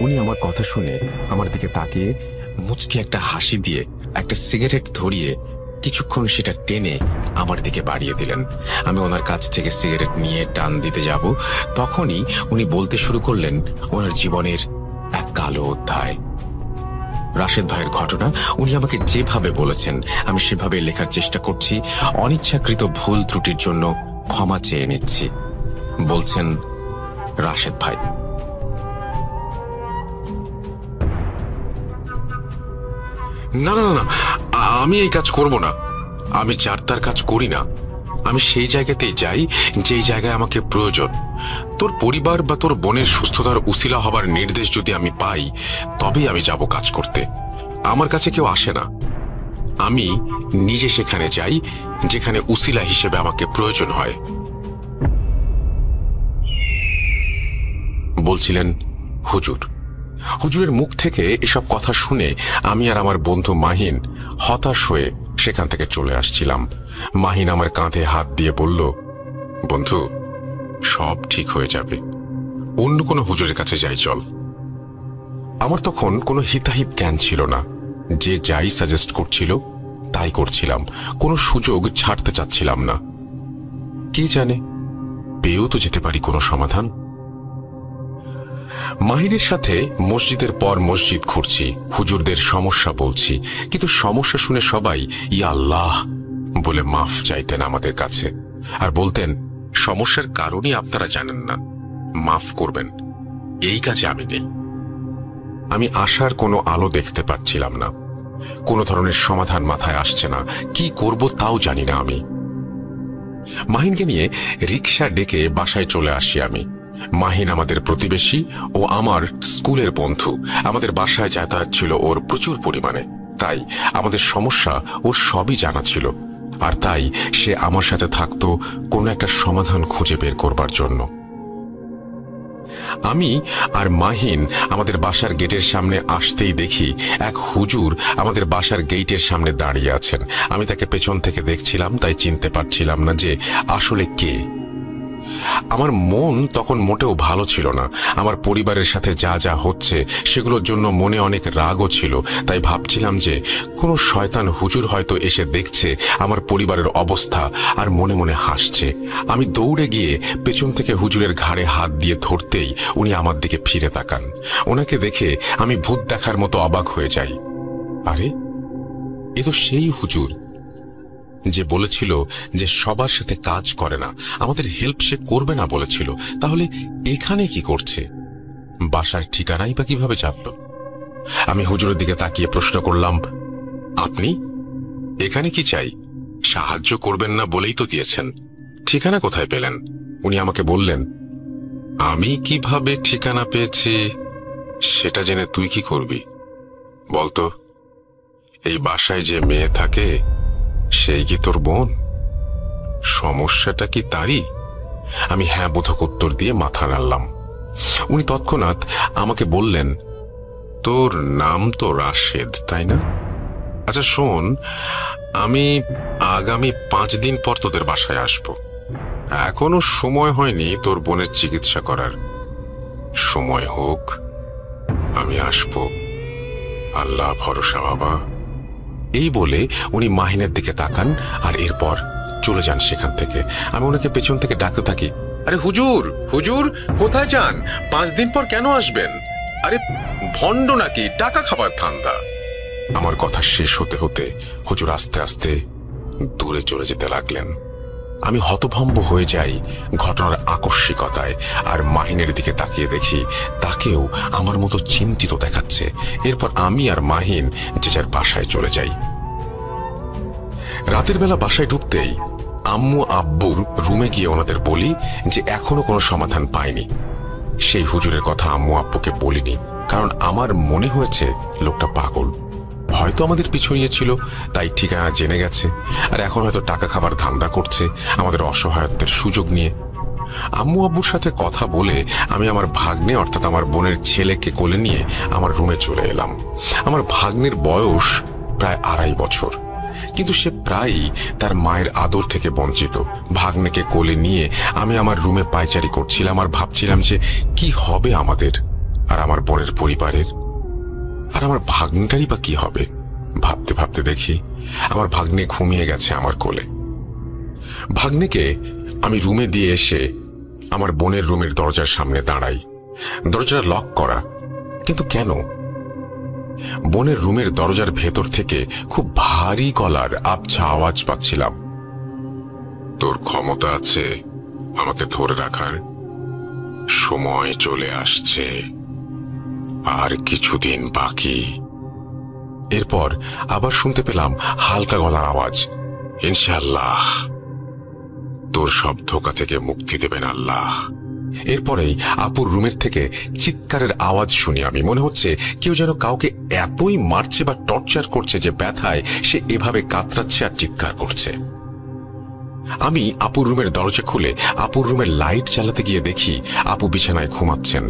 উনি আমার কথা শুনে আমার দিকে তাকিয়ে মুচকি একটা হাসি দিয়ে একটা সিগারেট ধরিয়ে কিছুক্ষণ সেটা টেনে আমার দিকে বাড়িয়ে দিলেন। আমি ওনার কাছ থেকে সিগারেট নিয়ে টান দিতে যাব, তখনই উনি বলতে শুরু করলেন ওনার জীবনের এক কালো অধ্যায়। রাশেদ ভাইয়ের ঘটনা উনি আমাকে যেভাবে বলেছেন আমি সেভাবে লেখার চেষ্টা করছি। অনিচ্ছাকৃত ভুল ত্রুটির জন্য ক্ষমা চেয়ে নিচ্ছি। বলছেন রাশেদ ভাই। না না না, আমি এই কাজ করব না। আমি যার তার কাজ করি না। আমি সেই জায়গাতেই যাই যেই জায়গায় আমাকে প্রয়োজন। তোর পরিবার বা তোর বোনের সুস্থতার উসিলা হবার নির্দেশ যদি আমি পাই, তবেই আমি যাব কাজ করতে। আমার কাছে কেউ আসে না, আমি নিজে সেখানে যাই যেখানে উসিলা হিসেবে আমাকে প্রয়োজন হয়। বলছিলেন হুজুর। হুজুরের মুখ থেকে এসব কথা শুনে আমি আর আমার বন্ধু মাহিন হতাশ হয়ে সেখান থেকে চলে আসছিলাম। মাহিন আমার কাঁধে হাত দিয়ে বলল, বন্ধু, সব ঠিক হয়ে যাবে, অন্য কোনো হুজুরের কাছে যাই চল। আমার তখন কোনো হিতাহিত জ্ঞান ছিল না, যে যাই সাজেস্ট করছিল তাই করছিলাম, কোনো সুযোগ ছাড়তে চাচ্ছিলাম না। কে জানে, পেয়েও তো যেতে পারি কোনো সমাধান। মাহিনের সাথে মসজিদের পর মসজিদ ঘুরছি, হুজুরদের সমস্যা বলছি, কিন্তু সমস্যা শুনে সবাই ইয়া আল্লাহ বলে মাফ চাইতেন আমাদের কাছে, আর বলতেন সমস্যার কারণই আপনারা জানেন না, মাফ করবেন, এই কাজে আমি নেই। আমি আশার কোনো আলো দেখতে পাচ্ছিলাম না, কোনো ধরনের সমাধান মাথায় আসছে না, কি করব তাও জানি না আমি। মাহিনকে নিয়ে রিক্সা ডেকে বাসায় চলে আসি আমি। মাহিন আমাদের প্রতিবেশী ও আমার স্কুলের বন্ধু, আমাদের বাসায় যাতায়াত ছিল ওর প্রচুর পরিমাণে, তাই আমাদের সমস্যা ওর সবই জানা ছিল, আর তাই সে আমার সাথে থাকতো কোনো একটা সমাধান খুঁজে বের করবার জন্য। আমি আর মাহিন আমাদের বাসার গেটের সামনে আসতেই দেখি এক হুজুর আমাদের বাসার গেটের সামনে দাঁড়িয়ে আছেন। আমি তাকে পেছন থেকে দেখছিলাম, তাই চিনতে পারছিলাম না যে আসলে কে। আমার মন তখন মোটেও ভালো ছিল না, আমার পরিবারের সাথে যা যা হচ্ছে সেগুলোর জন্য মনে অনেক রাগও ছিল, তাই ভাবছিলাম যে কোনো শয়তান হুজুর হয়তো এসে দেখছে আমার পরিবারের অবস্থা আর মনে মনে হাসছে। আমি দৌড়ে গিয়ে পেছন থেকে হুজুরের ঘাড়ে হাত দিয়ে ধরতেই উনি আমার দিকে ফিরে তাকান। ওনাকে দেখে আমি ভূত দেখার মতো অবাক হয়ে যাই। আরে, এ তো সেই হুজুর যে বলেছিল যে সবার সাথে কাজ করে না, আমাদের হেল্প সে করবে না বলেছিল, তাহলে এখানে কি করছে? বাসার ঠিকানাই বা কিভাবে জানল? আমি হুজুরের দিকে তাকিয়ে প্রশ্ন করলাম, আপনি এখানে কি চাই? সাহায্য করবেন না বলেই তো দিয়েছেন, ঠিকানা কোথায় পেলেন? উনি আমাকে বললেন, আমি কিভাবে ঠিকানা পেয়েছি সেটা জেনে তুই কি করবি? বলতো, এই বাসায় যে মেয়ে থাকে সেই কি তোর বোন? সমস্যাটা কি তারই? আমি হ্যাঁ বোধক উত্তর দিয়ে মাথা নাড়লাম। উনি তৎক্ষণাৎ আমাকে বললেন, তোর নাম তো রাশেদ, তাই না? আচ্ছা শোন, আমি আগামী 5 দিন পর তোদের বাসায় আসব। এখনো সময় হয়নি তোর বোনের চিকিৎসা করার, সময় হোক আমি আসব, আল্লাহ ভরসা বাবা। এই বলে উনি মাহিনের দিকে তাকান আর এরপর চলে যান সেখান থেকে। আমি ওনাকে পেছন থেকে ডাকতে থাকি, আরে হুজুর, হুজুর কোথায় যান? 5 দিন পর কেন আসবেন? আরে ভণ্ড নাকি, টাকা খাবার ধান্দা? আমার কথা শেষ হতে হতে হুজুর আস্তে আস্তে দূরে চলে যেতে লাগলেন। আমি হতভম্ব হয়ে যাই ঘটনার আকস্মিকতায়, আর মাহিনের দিকে তাকিয়ে দেখি তাকেও আমার মতো চিন্তিত দেখাচ্ছে। এরপর আমি আর মাহিন যে যার বাসায় চলে যাই। রাতের বেলা বাসায় ঢুকতেই আম্মু আব্বুর রুমে গিয়ে ওনাদের বলি যে এখনো কোনো সমাধান পাইনি। সেই হুজুরের কথা আম্মু আব্বুকে বলিনি, কারণ আমার মনে হয়েছে লোকটা পাগল, হয়তো আমাদের পিছু নিয়েছিল, তাই ঠিকানা জেনে গেছে, আর এখন হয়তো টাকা খাবার ধান্দা করছে আমাদের অসহায়ত্বের সুযোগ নিয়ে। আম্মু আব্বুর সাথে কথা বলে আমি আমার ভাগ্নে অর্থাৎ আমার বোনের ছেলেকে কোলে নিয়ে আমার রুমে চলে এলাম। আমার ভাগ্নের বয়স প্রায় 2.5 বছর, কিন্তু সে প্রায়ই তার মায়ের আদর থেকে বঞ্চিত। ভাগ্নেকে কোলে নিয়ে আমি আমার রুমে পায়চারি করছিলাম আর ভাবছিলাম যে কি হবে আমাদের আর আমার বোনের পরিবারের, আর আমার ভাগ্নেটারই বা কি হবে। ভাবতে ভাবতে দেখি আমার ভাগ্নে ঘুমিয়ে গেছে আমার কোলে। ভাগ্নেকে আমি রুমে দিয়ে এসে আমার বোনের রুমের দরজার সামনে দাঁড়াই। দরজাটা লক করা, কিন্তু কেন? বোনের রুমের দরজার ভেতর থেকে খুব ভারী গলার আবছা আওয়াজ পাচ্ছিলাম, তোর ক্ষমতা আছে আমাকে ধরে রাখার? সময় চলে আসছে, আর কিছুদিন বাকি। এরপর আবার শুনতে পেলাম হালকা গলার আওয়াজ, ইনশাআল্লাহ। তোর সব ধোঁকা থেকে মুক্তি দেবেন আল্লাহ। এরপরেই আপুর রুমের থেকে চিৎকারের আওয়াজ শুনি আমি। মনে হচ্ছে কেউ যেন কাউকে এতই মারছে বা টর্চার করছে যে ব্যথায় সে এভাবে কাতরাচ্ছে আর চিৎকার করছে। আমি আপুর রুমের দরজা খুলে আপুর রুমের লাইট জ্বালাতে গিয়ে দেখি আপু বিছানায় ঘুমাচ্ছেন।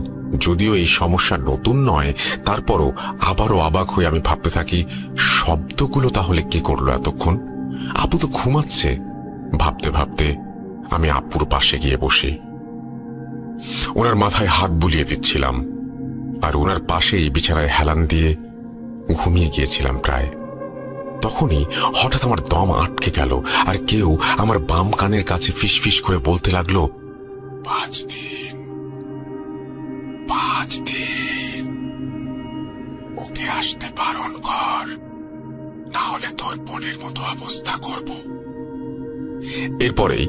যদিও এই সমস্যা নতুন নয়, তারপরও আবারও অবাক হয়ে আমি ভাবতে থাকি, শব্দগুলো তাহলে কে করলো এতক্ষণ? আপু তো ঘুমাচ্ছে। ভাবতে ভাবতে আমি আপুর পাশে গিয়ে বসি। ওনার মাথায় হাত বুলিয়ে দিচ্ছিলাম আর ওনার পাশেই বিছানায় হেলান দিয়ে ঘুমিয়ে গিয়েছিলাম প্রায়। তখনই হঠাৎ আমার দম আটকে গেল আর কেউ আমার বাম কানের কাছে ফিসফিস করে বলতে লাগলো, 5 দিন, 5 দিন ওকে আসতে বারণ কর, না হলে তোর বোনের মতো অবস্থা করব। এরপরেই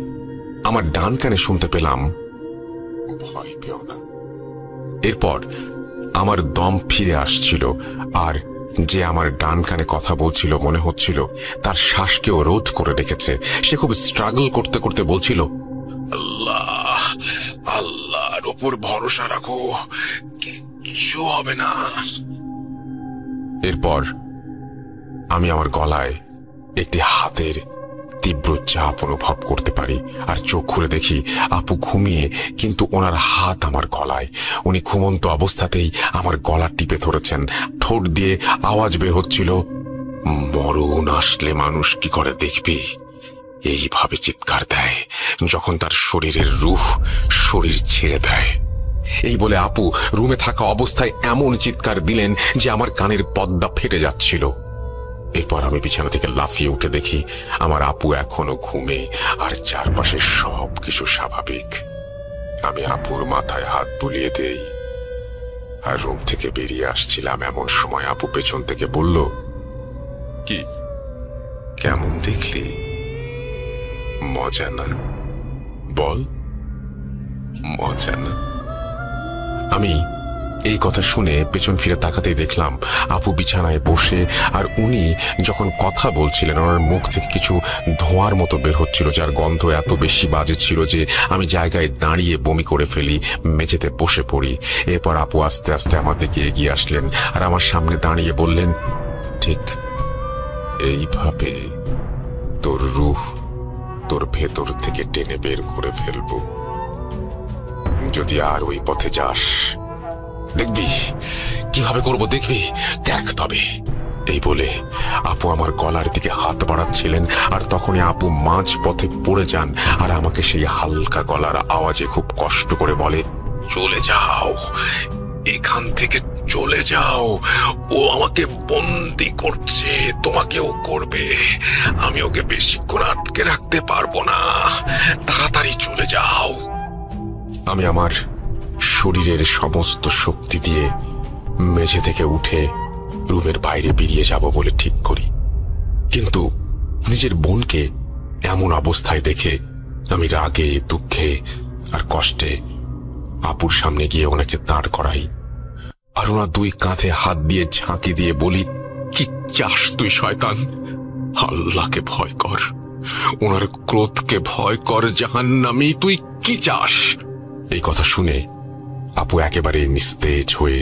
আমার ডান কানে শুনতে পেলাম, ভয় পেও না। এরপর আমার দম ফিরে আসছিল আর যে আমার ডান কানে কথা বলছিল মনে হচ্ছিল তার শ্বাসকেও রোধ করে রেখেছে। সে খুব স্ট্রাগল করতে করতে বলছিল, আল্লাহ, আল্লাহর উপর ভরসা রাখো, কিচ্ছু হবে না। এরপর আমি আমার গলায় একটি হাতের তীব্র চাপ অনুভব করতে পারি আর চোখ খুলে দেখি আপু ঘুমিয়ে, কিন্তু ওনার হাত আমার গলায়। উনি ঘুমন্ত অবস্থাতেই আমার গলা টিপে ধরেছেন। ঠোঁট দিয়ে আওয়াজ বের হচ্ছিল, মরণ আসলে মানুষ কি করে দেখবি, এইভাবে চিৎকার দেয় যখন তার শরীরের রূহ শরীর ছেড়ে দেয়। এই বলে আপু রুমে থাকা অবস্থায় এমন চিৎকার দিলেন যে আমার কানের পর্দা ফেটে যাচ্ছিল। এরপর আমি বিছানা থেকে লাফিয়ে উঠে দেখি আমার আপু এখনো ঘুমে আর চারপাশে সবকিছু স্বাভাবিক। আমি আপুর মাথায় হাত বুলিয়ে দেই আর রুম থেকে বেরিয়ে আসছিলাম। এমন সময় আপু পেছন থেকে বলল, কি, কেমন দেখলি? মজা না? বল, মজা না? আমি এই কথা শুনে পেছন ফিরে তাকাতেই দেখলাম আপু বিছানায় বসে, আর উনি যখন কথা বলছিলেন ওনার মুখ থেকে কিছু ধোঁয়ার মতো বের হচ্ছিল, যার গন্ধ এত বেশি বাজে ছিল যে আমি জায়গায় দাঁড়িয়ে বমি করে ফেলি, মেঝেতে বসে পড়ি। এরপর আপু আস্তে আস্তে আমার দিকে এগিয়ে আসলেন আর আমার সামনে দাঁড়িয়ে বললেন, ঠিক এইভাবে তোর রূহ তোর ভেতর থেকে টেনে বের করে ফেলবো। যদি আর ওই পথে যাস, দেখবি কিভাবে করবো, দেখবি, দেখ তবে। এই বলে আপু আমার গলার দিকে হাত বাড়াচ্ছিলেন আর তখনই আপু মাঝ পথে পড়ে যান আর আমাকে সেই হালকা গলার আওয়াজে খুব কষ্ট করে বলে, চলে যাও, এখান থেকে চলে যাও, ও আমাকে বন্দি করছে, তোমাকেও করবে, আমি ওকে বেশিক্ষণ আটকে রাখতে পারবো না, তাড়াতাড়ি চলে যাও। আমি আমার শরীরের সমস্ত শক্তি দিয়ে মেঝে থেকে উঠে রুমের বাইরে বেরিয়ে যাব বলে ঠিক করি, কিন্তু নিজের বোনকে এমন অবস্থায় দেখে আমি রাগে, দুঃখে আর কষ্টে আপুর সামনে গিয়ে ওনাকে দাঁড় করাই আর ওনার 2 কাঁধে হাত দিয়ে ঝাঁকি দিয়ে বলি, কি চাস তুই শয়তান? আল্লাহকে ভয় কর, ওনার ক্রোধকে ভয় কর, জাহান্নামী, তুই কি চাস? এই কথা শুনে আপু একেবারে নিস্তেজ হয়ে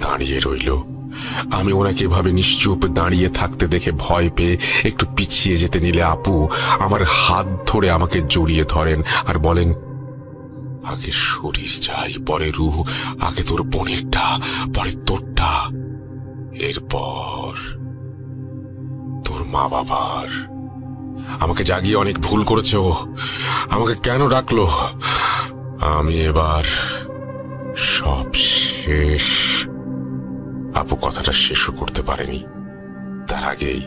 দাঁড়িয়ে রইল। আমি ওনাকে এভাবে নিশ্চুপ দাঁড়িয়ে থাকতে দেখে ভয় পেয়ে একটু পিছিয়ে যেতে নিলে আপু আমার হাত ধরে আমাকে জড়িয়ে ধরেন আর বলেন, আগে শরীর চাই, পরে রূহ, আগে তোর বোনেরটা, পরে তোরটা, এরপর তোর মা বাবার। আমাকে জাগিয়ে অনেক ভুল করেছে ও, আমাকে কেন ডাকলো? আমি এবার সব শেষ। আপু কথাটা শেষও করতে পারেনি, তার আগেই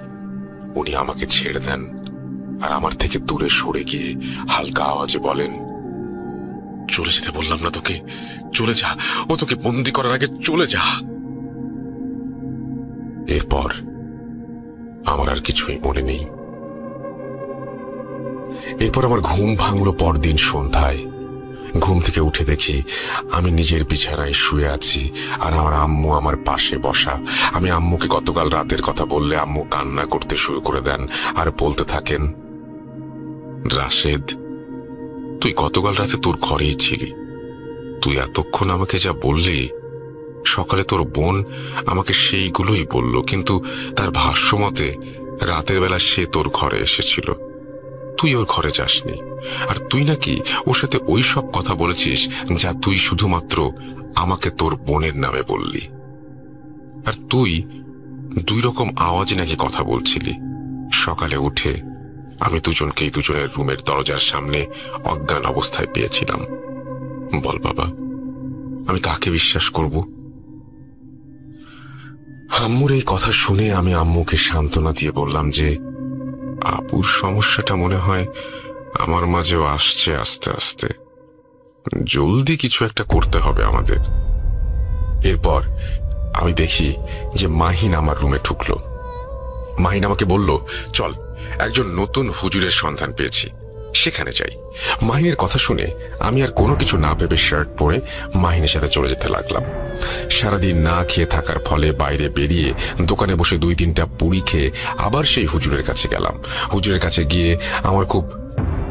উনি আমাকে ছেড়ে দেন আর আমার থেকে দূরে সরে গিয়ে হালকা আওয়াজে বলেন, চলে যেতে বললাম না তোকে, চলে যা, ও তোকে বন্দি করার আগে চলে যা। এরপর আমার আর কিছুই মনে নেই। এরপর আমার ঘুম ভাঙলো পরদিন সন্ধ্যায়। ঘুম থেকে উঠে দেখি আমি নিজের বিছানায় শুয়ে আছি আর আমার আম্মু আমার পাশে বসা। আমি আম্মুকে গতকাল রাতের কথা বললে আম্মু কান্না করতে শুরু করে দেন আর বলতে থাকেন, রাশেদ, তুই গতকাল রাতে তোর ঘরেই ছিলি। তুই এতক্ষণ আমাকে যা বললি, সকালে তোর বোন আমাকে সেইগুলোই বলল, কিন্তু তার ভাষ্য মতে রাতের বেলা সে তোর ঘরে এসেছিল, তুই ওর ঘরে যাসনি। আর তুই নাকি ওর সাথে ওই সব কথা বলেছিস যা তুই শুধুমাত্র আমাকে তোর বোনের নামে বললি। আর তুই 2 রকম আওয়াজে নাকি কথা বলছিলি। সকালে উঠে আমি দুজনকেই দুজনের রুমের দরজার সামনে অজ্ঞান অবস্থায় পেয়েছিলাম। বল বাবা, আমি কাকে বিশ্বাস করব? আম্মুর এই কথা শুনে আমি আম্মুকে সান্ত্বনা দিয়ে বললাম যে আপুর সমস্যাটা মনে হয় আমার মাঝেও আসছে আস্তে আস্তে, জলদি কিছু একটা করতে হবে আমাদের। এরপর আমি দেখি যে মাহিন আমার রুমে ঢুকলো। মাহিন আমাকে বলল, চল, একজন নতুন হুজুরের সন্ধান পেয়েছি, সেখানে যাই। মাহিনের কথা শুনে আমি আর কোনো কিছু না ভেবে শার্ট পরে মাহিনের সাথে চলে যেতে লাগলাম। সারাদিন না খেয়ে থাকার ফলে বাইরে বেরিয়ে দোকানে বসে 2-3টা পুরি খেয়ে আবার সেই হুজুরের কাছে গেলাম। হুজুরের কাছে গিয়ে আমার খুব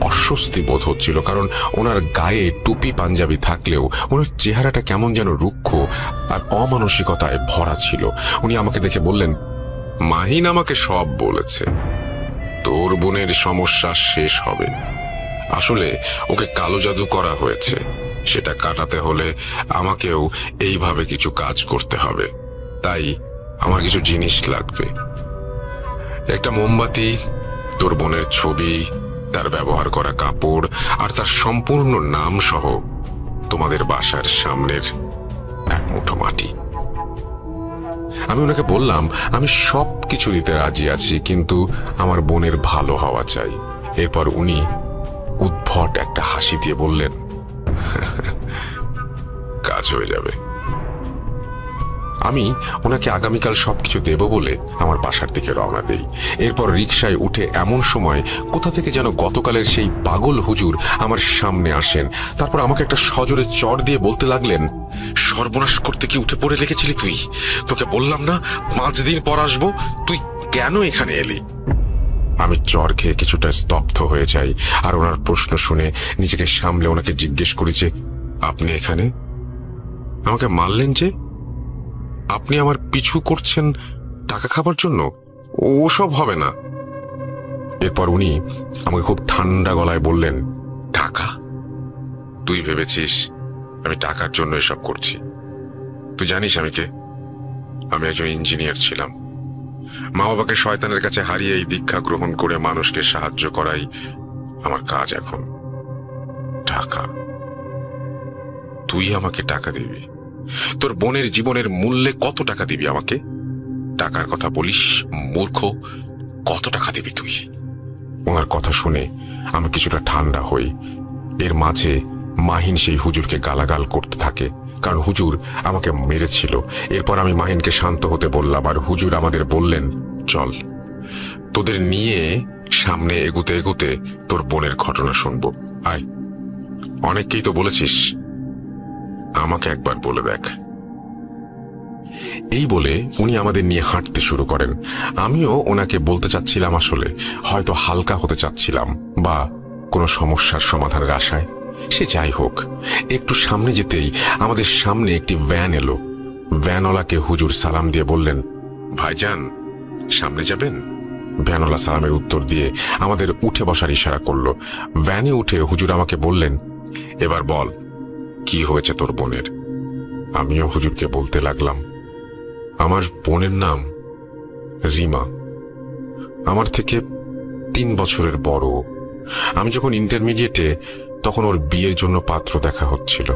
অস্বস্তি বোধ হচ্ছিল, কারণ ওনার গায়ে টুপি পাঞ্জাবি থাকলেও ওনার চেহারাটা কেমন যেন রুক্ষ আর অমানসিকতায় ভরা ছিল। উনি আমাকে দেখে বললেন, মাহিন আমাকে সব বলেছে, তোর বোনের সমস্যা শেষ হবে। আসলে ওকে কালো জাদু করা হয়েছে, সেটা কাটাতে হলে আমাকেও এইভাবে কিছু কাজ করতে হবে। তাই আমার কিছু জিনিস লাগবে, একটা মোমবাতি, তোর বোনের ছবি, তার ব্যবহার করা কাপড় আর তার সম্পূর্ণ নাম সহ তোমাদের বাসার সামনের 1 মুঠো মাটি। আমি ওনাকে বললাম আমি সব কিছু দিতে রাজি আছি, কিন্তু আমার বোনের ভালো হওয়া চাই। এরপর উনি উদ্ভট একটা হাসি দিয়ে বললেন, কাজ হয়ে যাবে। আমি ওনাকে আগামীকাল সবকিছু দেব বলে আমার বাসার দিকে রওনা দেই। এরপর রিকশায় উঠে এমন সময় কোথা থেকে যেন গতকালের সেই পাগল হুজুর আমার সামনে আসেন। তারপর আমাকে একটা সজোরে চড় দিয়ে বলতে লাগলেন, সর্বনাশ করতে কি উঠে পড়ে লেগেছিলি তুই? তোকে বললাম না 5 দিন পর আসবো, তুই কেন এখানে এলি? আমি চড় খেয়ে কিছুটা স্তব্ধ হয়ে যাই আর ওনার প্রশ্ন শুনে নিজেকে সামলে ওনাকে জিজ্ঞেস করি যে, আপনি এখানে? আমাকে মারলেন যে? আপনি আমার পিছু করছেন টাকা খাবার জন্য? ওসব হবে না। এরপর উনি আমাকে খুব ঠান্ডা গলায় বললেন, টাকা? তুই ভেবেছিস আমি টাকার জন্য এসব করছি? তুই জানিস আমি কে? আমি একজন ইঞ্জিনিয়ার ছিলাম। মা বাবাকে শয়তানের কাছে হারিয়ে এই দীক্ষা গ্রহণ করে মানুষকে সাহায্য করাই আমার কাজ এখন। টাকা? তুই আমাকে টাকা দিবি? তোর বোনের জীবনের মূল্যে কত টাকা দিবি আমাকে? টাকার কথা বলিস মূর্খ, কত টাকা দিবি তুই? ওনার কথা শুনে আমি কিছুটা ঠান্ডা হই। এর মাঝে মাহিন সেই হুজুরকে গালাগাল করতে থাকে, কারণ হুজুর আমাকে মেরেছিল। এরপর আমি মাহিনকে শান্ত হতে বললাম আর হুজুর আমাদের বললেন, চল, তোদের নিয়ে সামনে এগুতে এগুতে তোর বোনের ঘটনা শুনবো, আয়। অনেককেই তো বলেছিস, আমাকে একবার বলে দেখ। এই বলে উনি আমাদের নিয়ে হাঁটতে শুরু করেন। আমিও ওনাকে বলতে চাচ্ছিলাম, আসলে হয়তো হালকা হতে চাচ্ছিলাম বা কোনো সমস্যার সমাধানের আশায়। সে যাই হোক, একটু সামনে যেতেই আমাদের সামনে একটি ভ্যান এলো। ভ্যানওয়ালাকে হুজুর সালাম দিয়ে বললেন, ভাইজান সামনে যাবেন? ভ্যানওয়ালা সালামের উত্তর দিয়ে আমাদের উঠে বসার ইশারা করলো। ভ্যানে উঠে হুজুর আমাকে বললেন, এবার বল, কি হয়েছে তোর বোনের? আমিও হুজুরকে বলতে লাগলাম, আমার বোনের নাম রিমা, আমার থেকে 3 বছরের বড়। আমি যখন ইন্টারমিডিয়েটে তখন ওর বিয়ের জন্য পাত্র দেখা হচ্ছিল।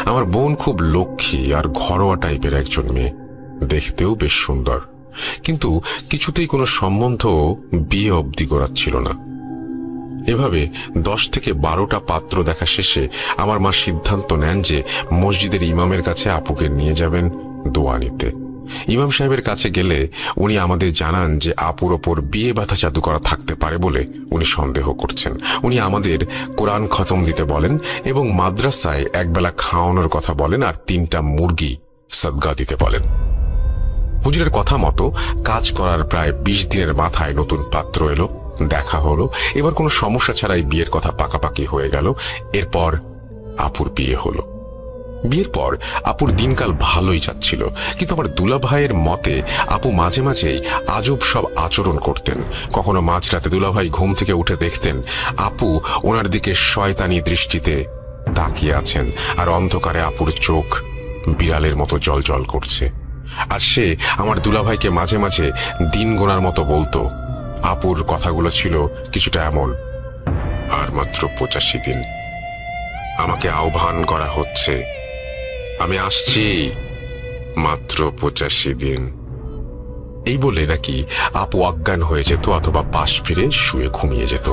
আমার বোন খুব লক্ষ্মী আর ঘরোয়া টাইপের একজন মেয়ে, দেখতেও বেশ সুন্দর, কিন্তু কিছুতেই কোনো সম্বন্ধ বিয়ে অবধি গড়াচ্ছিল না। এভাবে 10 থেকে 12টা পাত্র দেখা শেষে আমার মা সিদ্ধান্ত নেন যে মসজিদের ইমামের কাছে আপুকে নিয়ে যাবেন দোয়া নিতে। ইমাম সাহেবের কাছে গেলে উনি আমাদের জানান যে আপুর ওপর বিয়ে বাধা জাদু করা থাকতে পারে বলে উনি সন্দেহ করছেন। উনি আমাদের কোরআন খতম দিতে বলেন এবং মাদ্রাসায় একবেলা খাওয়ানোর কথা বলেন আর 3টা মুরগি সদকা দিতে বলেন। হুজুরের কথা মতো কাজ করার প্রায় 20 দিনের মাথায় নতুন পাত্র এলো। দেখা হলো, এবার কোনো সমস্যা ছাড়াই বিয়ের কথা পাকাপাকি হয়ে গেল। এরপর আপুর বিয়ে হলো। বিয়ের পর আপুর দিনকাল ভালোই যাচ্ছিল, কিন্তু আমার দুলাভাইয়ের মতে আপু মাঝে মাঝেই আজব সব আচরণ করতেন। কখনো মাঝরাতে দুলাভাই ঘুম থেকে উঠে দেখতেন আপু ওনার দিকে শয়তানি দৃষ্টিতে তাকিয়ে আছেন, আর অন্ধকারে আপুর চোখ বিড়ালের মতো জলজল করছে। আর সে আমার দুলাভাইকে মাঝে মাঝে দিন গোনার মতো বলতো। আপুর কথাগুলো ছিল কিছুটা এমন: আর মাত্র 85 দিন, আমাকে আহ্বান করা হচ্ছে, আমি আসছি, মাত্র 85 দিন। এই বলে নাকি আপু অজ্ঞান হয়ে যেত অথবা পাশ ফিরে শুয়ে ঘুমিয়ে যেত।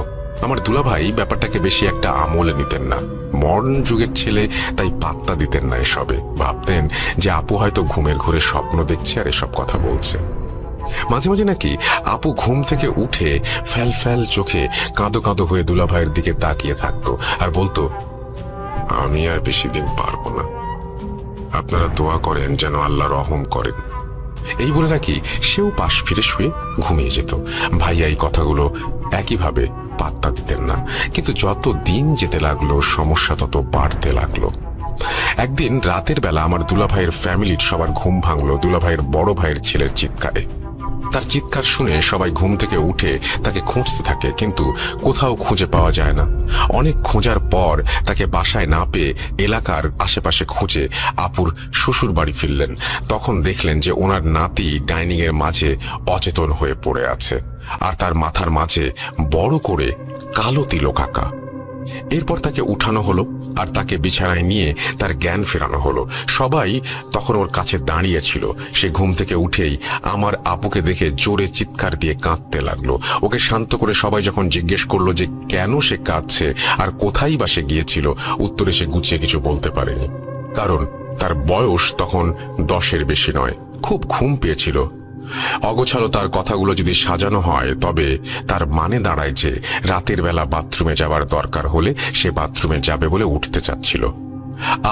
আমার দুলাভাই ব্যাপারটাকে বেশি একটা আমলে নিতেন না। মডার্ন যুগের ছেলে, তাই পাত্তা দিতেন না এসবে। ভাবতেন যে আপু হয়তো ঘুমের ঘোরে স্বপ্ন দেখছে আর এসব কথা বলছে। মাঝে মাঝে নাকি আপু ঘুম থেকে উঠে ফ্যাল ফ্যাল চোখে কাঁদো কাঁদো হয়ে দুলাভাইয়ের দিকে তাকিয়ে থাকতো আর বলতো, আমি আর বেশি দিন পারবো না, আপনারা দোয়া করেন যেন আল্লাহ রহম করেন। এই বলে নাকি সেও পাশ ফিরে শুয়ে ঘুমিয়ে যেত। ভাইয়া এই কথাগুলো একইভাবে পাত্তা দিতেন না, কিন্তু যত দিন যেতে লাগলো সমস্যা তত বাড়তে লাগলো। একদিন রাতের বেলা আমার দুলাভাইয়ের ফ্যামিলির সবার ঘুম ভাঙলো দুলাভাইয়ের বড় ভাইয়ের ছেলের চিৎকারে। তার চিৎকার শুনে সবাই ঘুম থেকে উঠে তাকে খুঁজতে থাকে, কিন্তু কোথাও খুঁজে পাওয়া যায় না। অনেক খোঁজার পর তাকে বাসায় না পেয়ে এলাকার আশেপাশে খুঁজে আপুর শ্বশুর বাড়ি ফিরলেন। তখন দেখলেন যে ওনার নাতি ডাইনিং এর মাঝে অচেতন হয়ে পড়ে আছে, আর তার মাথার মাঝে বড় করে কালো তিলক আঁকা। এরপর তাকে উঠানো হলো আর তাকে বিছানায় নিয়ে তার জ্ঞান ফেরানো হলো। সবাই তখন ওর কাছে দাঁড়িয়ে ছিল। সে ঘুম থেকে উঠেই আমার আপুকে দেখে জোরে চিৎকার দিয়ে কাঁদতে লাগলো। ওকে শান্ত করে সবাই যখন জিজ্ঞেস করলো যে কেন সে কাঁদছে আর কোথায় বা সে গিয়েছিল, উত্তরে সে গুছিয়ে কিছু বলতে পারেনি, কারণ তার বয়স তখন 10-এর বেশি নয়। খুব ঘুম পেয়েছিল। অগোছালো তার কথাগুলো যদি সাজানো হয় তবে তার মানে দাঁড়ায় যে রাতের বেলা বাথরুমে যাবার দরকার হলে সে বাথরুমে যাবে বলে উঠতে চাচ্ছিল।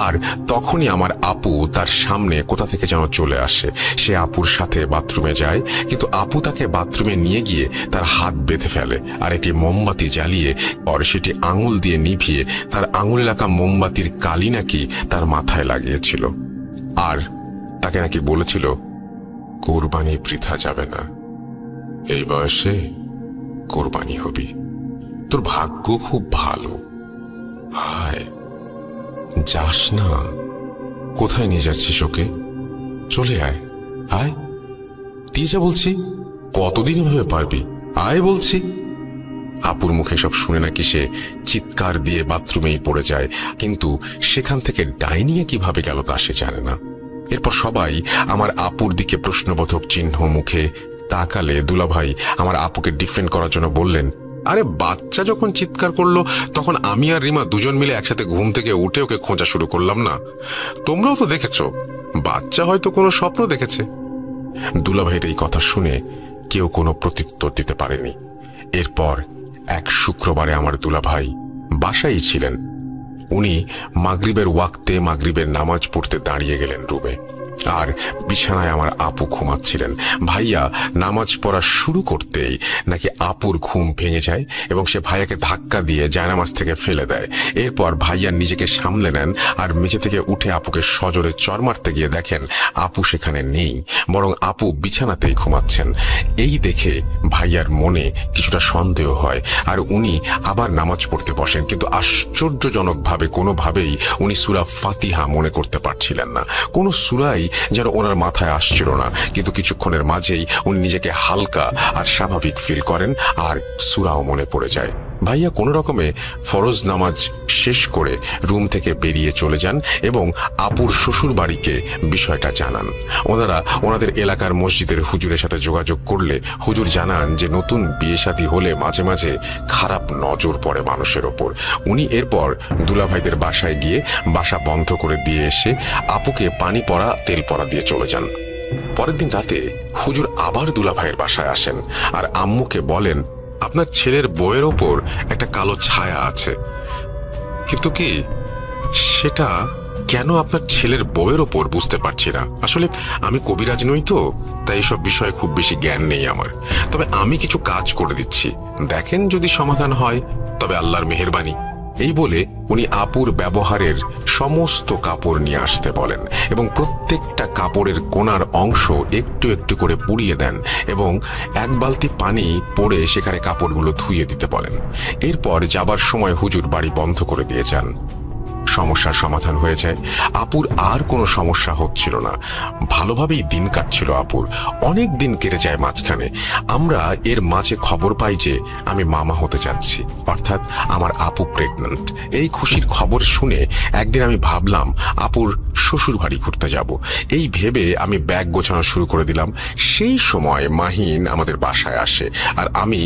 আর তখনই আমার আপু তার সামনে কোথা থেকে যেন চলে আসে। সে আপুর সাথে বাথরুমে যায়, কিন্তু আপু তাকে বাথরুমে নিয়ে গিয়ে তার হাত বেঁধে ফেলে আর একটি মোমবাতি জ্বালিয়ে পর সেটি আঙুল দিয়ে নিভিয়ে তার আঙুলে লাগা মোমবাতির কালি নাকি তার মাথায় লাগিয়েছিল। আর তাকে নাকি বলেছিল, কোরবানি বৃথা যাবে না, এই বয়সে কোরবানি হবি, তোর ভাগ্য খুব ভালো, আয় যাস না, কোথায় নিয়ে যাচ্ছিস ওকে, চলে আয়, আয় দিয়ে যা বলছি, কতদিন এভাবে পারবি, আয় বলছি। আপুর মুখে সব শুনে নাকি সে চিৎকার দিয়ে বাথরুমেই পড়ে যায়, কিন্তু সেখান থেকে ডাইনিংয়ে কিভাবে গেল তা সে জানে না। এরপর সবাই আমার আপুর দিকে প্রশ্নবোধক চিহ্ন মুখে তাকালে দুলাভাই আমার আপুকে ডিফেন্ড করার জন্য বললেন, আরে বাচ্চা যখন চিৎকার করলো তখন আমি আর রিমা দুজন মিলে একসাথে ঘুম থেকে উঠে ওকে খোঁজা শুরু করলাম না, তোমরাও তো দেখেছো, বাচ্চা হয়তো কোনো স্বপ্ন দেখেছে। দুলাভাইয়ের এই কথা শুনে কেউ কোনো প্রত্যুত্তর দিতে পারেনি। এরপর এক শুক্রবারে আমার দুলাভাই বাসায় ছিলেন। উনি মাগরিবের ওয়াক্তে মাগরিবের নামাজ পড়তে দাঁড়িয়ে গেলেন রুমে, আর বিছানায় আমার আপু ঘুমাচ্ছিলেন। ভাইয়া নামাজ পড়া শুরু করতেই নাকি আপুর ঘুম ভেঙে যায় এবং সে ভাইয়াকে ধাক্কা দিয়ে জায়নামাজ থেকে ফেলে দেয়। এরপর ভাইয়া নিজেকে সামলে নেন আর মেঝে থেকে উঠে আপুকে সজোরে চর মারতে গিয়ে দেখেন আপু সেখানে নেই, বরং আপু বিছানাতেই ঘুমাচ্ছেন। এই দেখে ভাইয়ার মনে কিছুটা সন্দেহ হয় আর উনি আবার নামাজ পড়তে বসেন, কিন্তু আশ্চর্যজনকভাবে কোনোভাবেই উনি সূরা ফাতিহা মনে করতে পারছিলেন না। কোনো সূরাই যেন ওনার মাথায় আসছিল না, কিন্তু কিছুক্ষণের মাঝেই উনি নিজেকে হালকা আর স্বাভাবিক ফিল করেন আর সূরাও মনে পড়ে যায়। ভাইয়া কোনো রকমে ফরজ নামাজ শেষ করে রুম থেকে বেরিয়ে চলে যান এবং আপুর শ্বশুর বাড়িকে বিষয়টা জানান। ওনারা ওনাদের এলাকার মসজিদের হুজুরের সাথে যোগাযোগ করলে হুজুর জানান যে নতুন বিয়ে শাদী হলে মাঝে মাঝে খারাপ নজর পড়ে মানুষের ওপর। উনি এরপর দুলাভাইদের বাসায় গিয়ে বাসা বন্ধ করে দিয়ে এসে আপুকে পানি পড়া তেল পড়া দিয়ে চলে যান। পরের দিন রাতে হুজুর আবার দুলাভাইয়ের বাসায় আসেন আর আম্মুকে বলেন, আপনার ছেলের বউয়ের ওপর একটা কালো ছায়া আছে, কিন্তু কি সেটা কেন আপনার ছেলের বউয়ের ওপর বুঝতে পারছি না। আসলে আমি কবিরাজ নই তো, তাই এসব বিষয়ে খুব বেশি জ্ঞান নেই আমার। তবে আমি কিছু কাজ করে দিচ্ছি, দেখেন যদি সমাধান হয় তবে আল্লাহর মেহেরবানি। এই বলে উনি আপুর ব্যবহারের সমস্ত কাপড় নিয়ে আসতে বলেন এবং প্রত্যেকটা কাপড়ের কোণার অংশ একটু একটু করে পুড়িয়ে দেন এবং এক বালতি পানি পড়ে সেখানে কাপড়গুলো ধুইয়ে দিতে বলেন। এরপর যাবার সময় হুজুর বাড়ি বন্ধ করে দিয়ে যান। সমস্যার সমাধান হয়ে যায়। আপুর আর কোনো সমস্যা হচ্ছিল না, ভালোভাবেই দিন কাটছিল আপুর। অনেক দিন কেটে যায় মাঝখানে। আমরা এর মাঝে খবর পাই যে আমি মামা হতে যাচ্ছি, অর্থাৎ আমার আপু প্রেগন্যান্ট। এই খুশির খবর শুনে একদিন আমি ভাবলাম আপুর শ্বশুর বাড়ি ঘুরতে যাব। এই ভেবে আমি ব্যাগ গোছানো শুরু করে দিলাম। সেই সময় মাহিন আমাদের বাসায় আসে আর আমি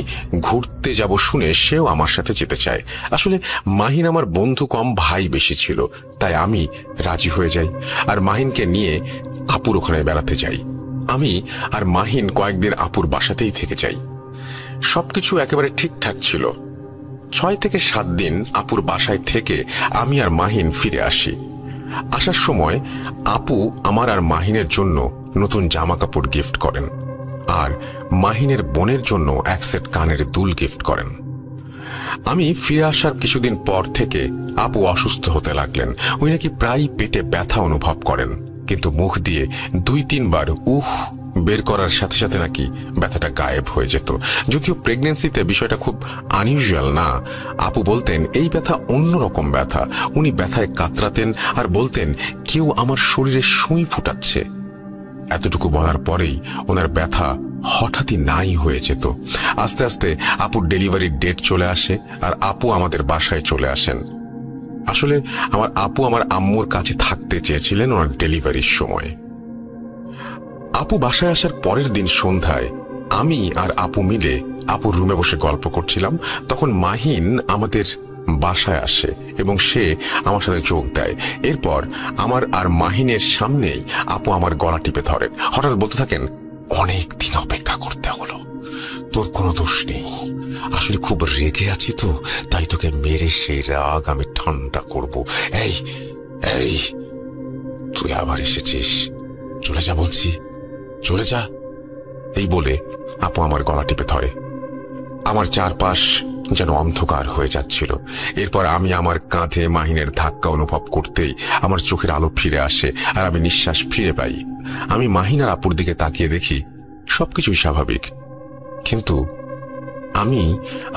ঘুরতে যাব শুনে সেও আমার সাথে যেতে চায়। আসলে মাহিন আমার বন্ধু কম, ভাই বেশি ছিল, তাই আমি রাজি হয়ে যাই আর মাহিনকে নিয়ে আপুর ওখানে বেড়াতে যাই। আমি আর মাহিন কয়েকদিন আপুর বাসাতেই থেকে যাই। সবকিছু একেবারে ঠিকঠাক ছিল। 6 থেকে 7 দিন আপুর বাসায় থেকে আমি আর মাহিন ফিরে আসি। আসার সময় আপু আমার আর মাহিনের জন্য নতুন জামা কাপড় গিফট করেন আর মাহিনের বোনের জন্য এক সেট কানের দুল গিফট করেন। আমি ফিরে আসার কিছুদিন পর থেকে আপু অসুস্থ হতে লাগলেন। উনি নাকি প্রায় পেটে ব্যথা অনুভব করেন, কিন্তু মুখ দিয়ে 2-3 বার বের করার সাথে সাথে নাকি ব্যথাটা গায়েব হয়ে যেত। যদিও প্রেগন্যান্সিতে বিষয়টা খুব আনইউজুয়াল না। আপু বলতেন এই ব্যথা অন্যরকম ব্যথা। উনি ব্যথায় কাতরাতেন আর বলতেন কেউ আমার শরীরে সুই ফুটাচ্ছে। এতটুকু বলার পরেই ওনার ব্যথা হঠাৎই নাই হয়ে যেত। আস্তে আস্তে আপুর ডেলিভারির ডেট চলে আসে আর আপু আমাদের বাসায় চলে আসেন। আসলে আমার আপু আমার আম্মুর কাছে থাকতে চেয়েছিলেন ওনার ডেলিভারির সময়। আপু বাসায় আসার পরের দিন সন্ধ্যায় আমি আর আপু মিলে আপুর রুমে বসে গল্প করছিলাম। তখন মাহিন আমাদের বাসায় আসে এবং সে আমার সাথে যোগ দেয়। এরপর আমার আর মাহিনের সামনেই আপু আমার গলা টিপে ধরেন। হঠাৎ বলতে থাকেন, অনেক দিন অপেক্ষা করতে হলো, তোর কোনো দোষ নেই। আসলে খুব রেগে আছি তো, তাই তোকে মেরে সেই রাগ আমি ঠান্ডা করব। এই এই তুই আবার এসেছিস, চলে যা বলছি, চলে যা। এই বলে আপু আমার গলা টিপে ধরে। আমার চারপাশ যেন অন্ধকার হয়ে যাচ্ছিল। এরপর আমি আমার কাঁধে মাহিনের ধাক্কা অনুভব করতেই আমার চোখের আলো ফিরে আসে আর আমি নিঃশ্বাস ফিরে পাই। আমি মাহিন আর আপুর দিকে তাকিয়ে দেখি সবকিছুই স্বাভাবিক, কিন্তু আমি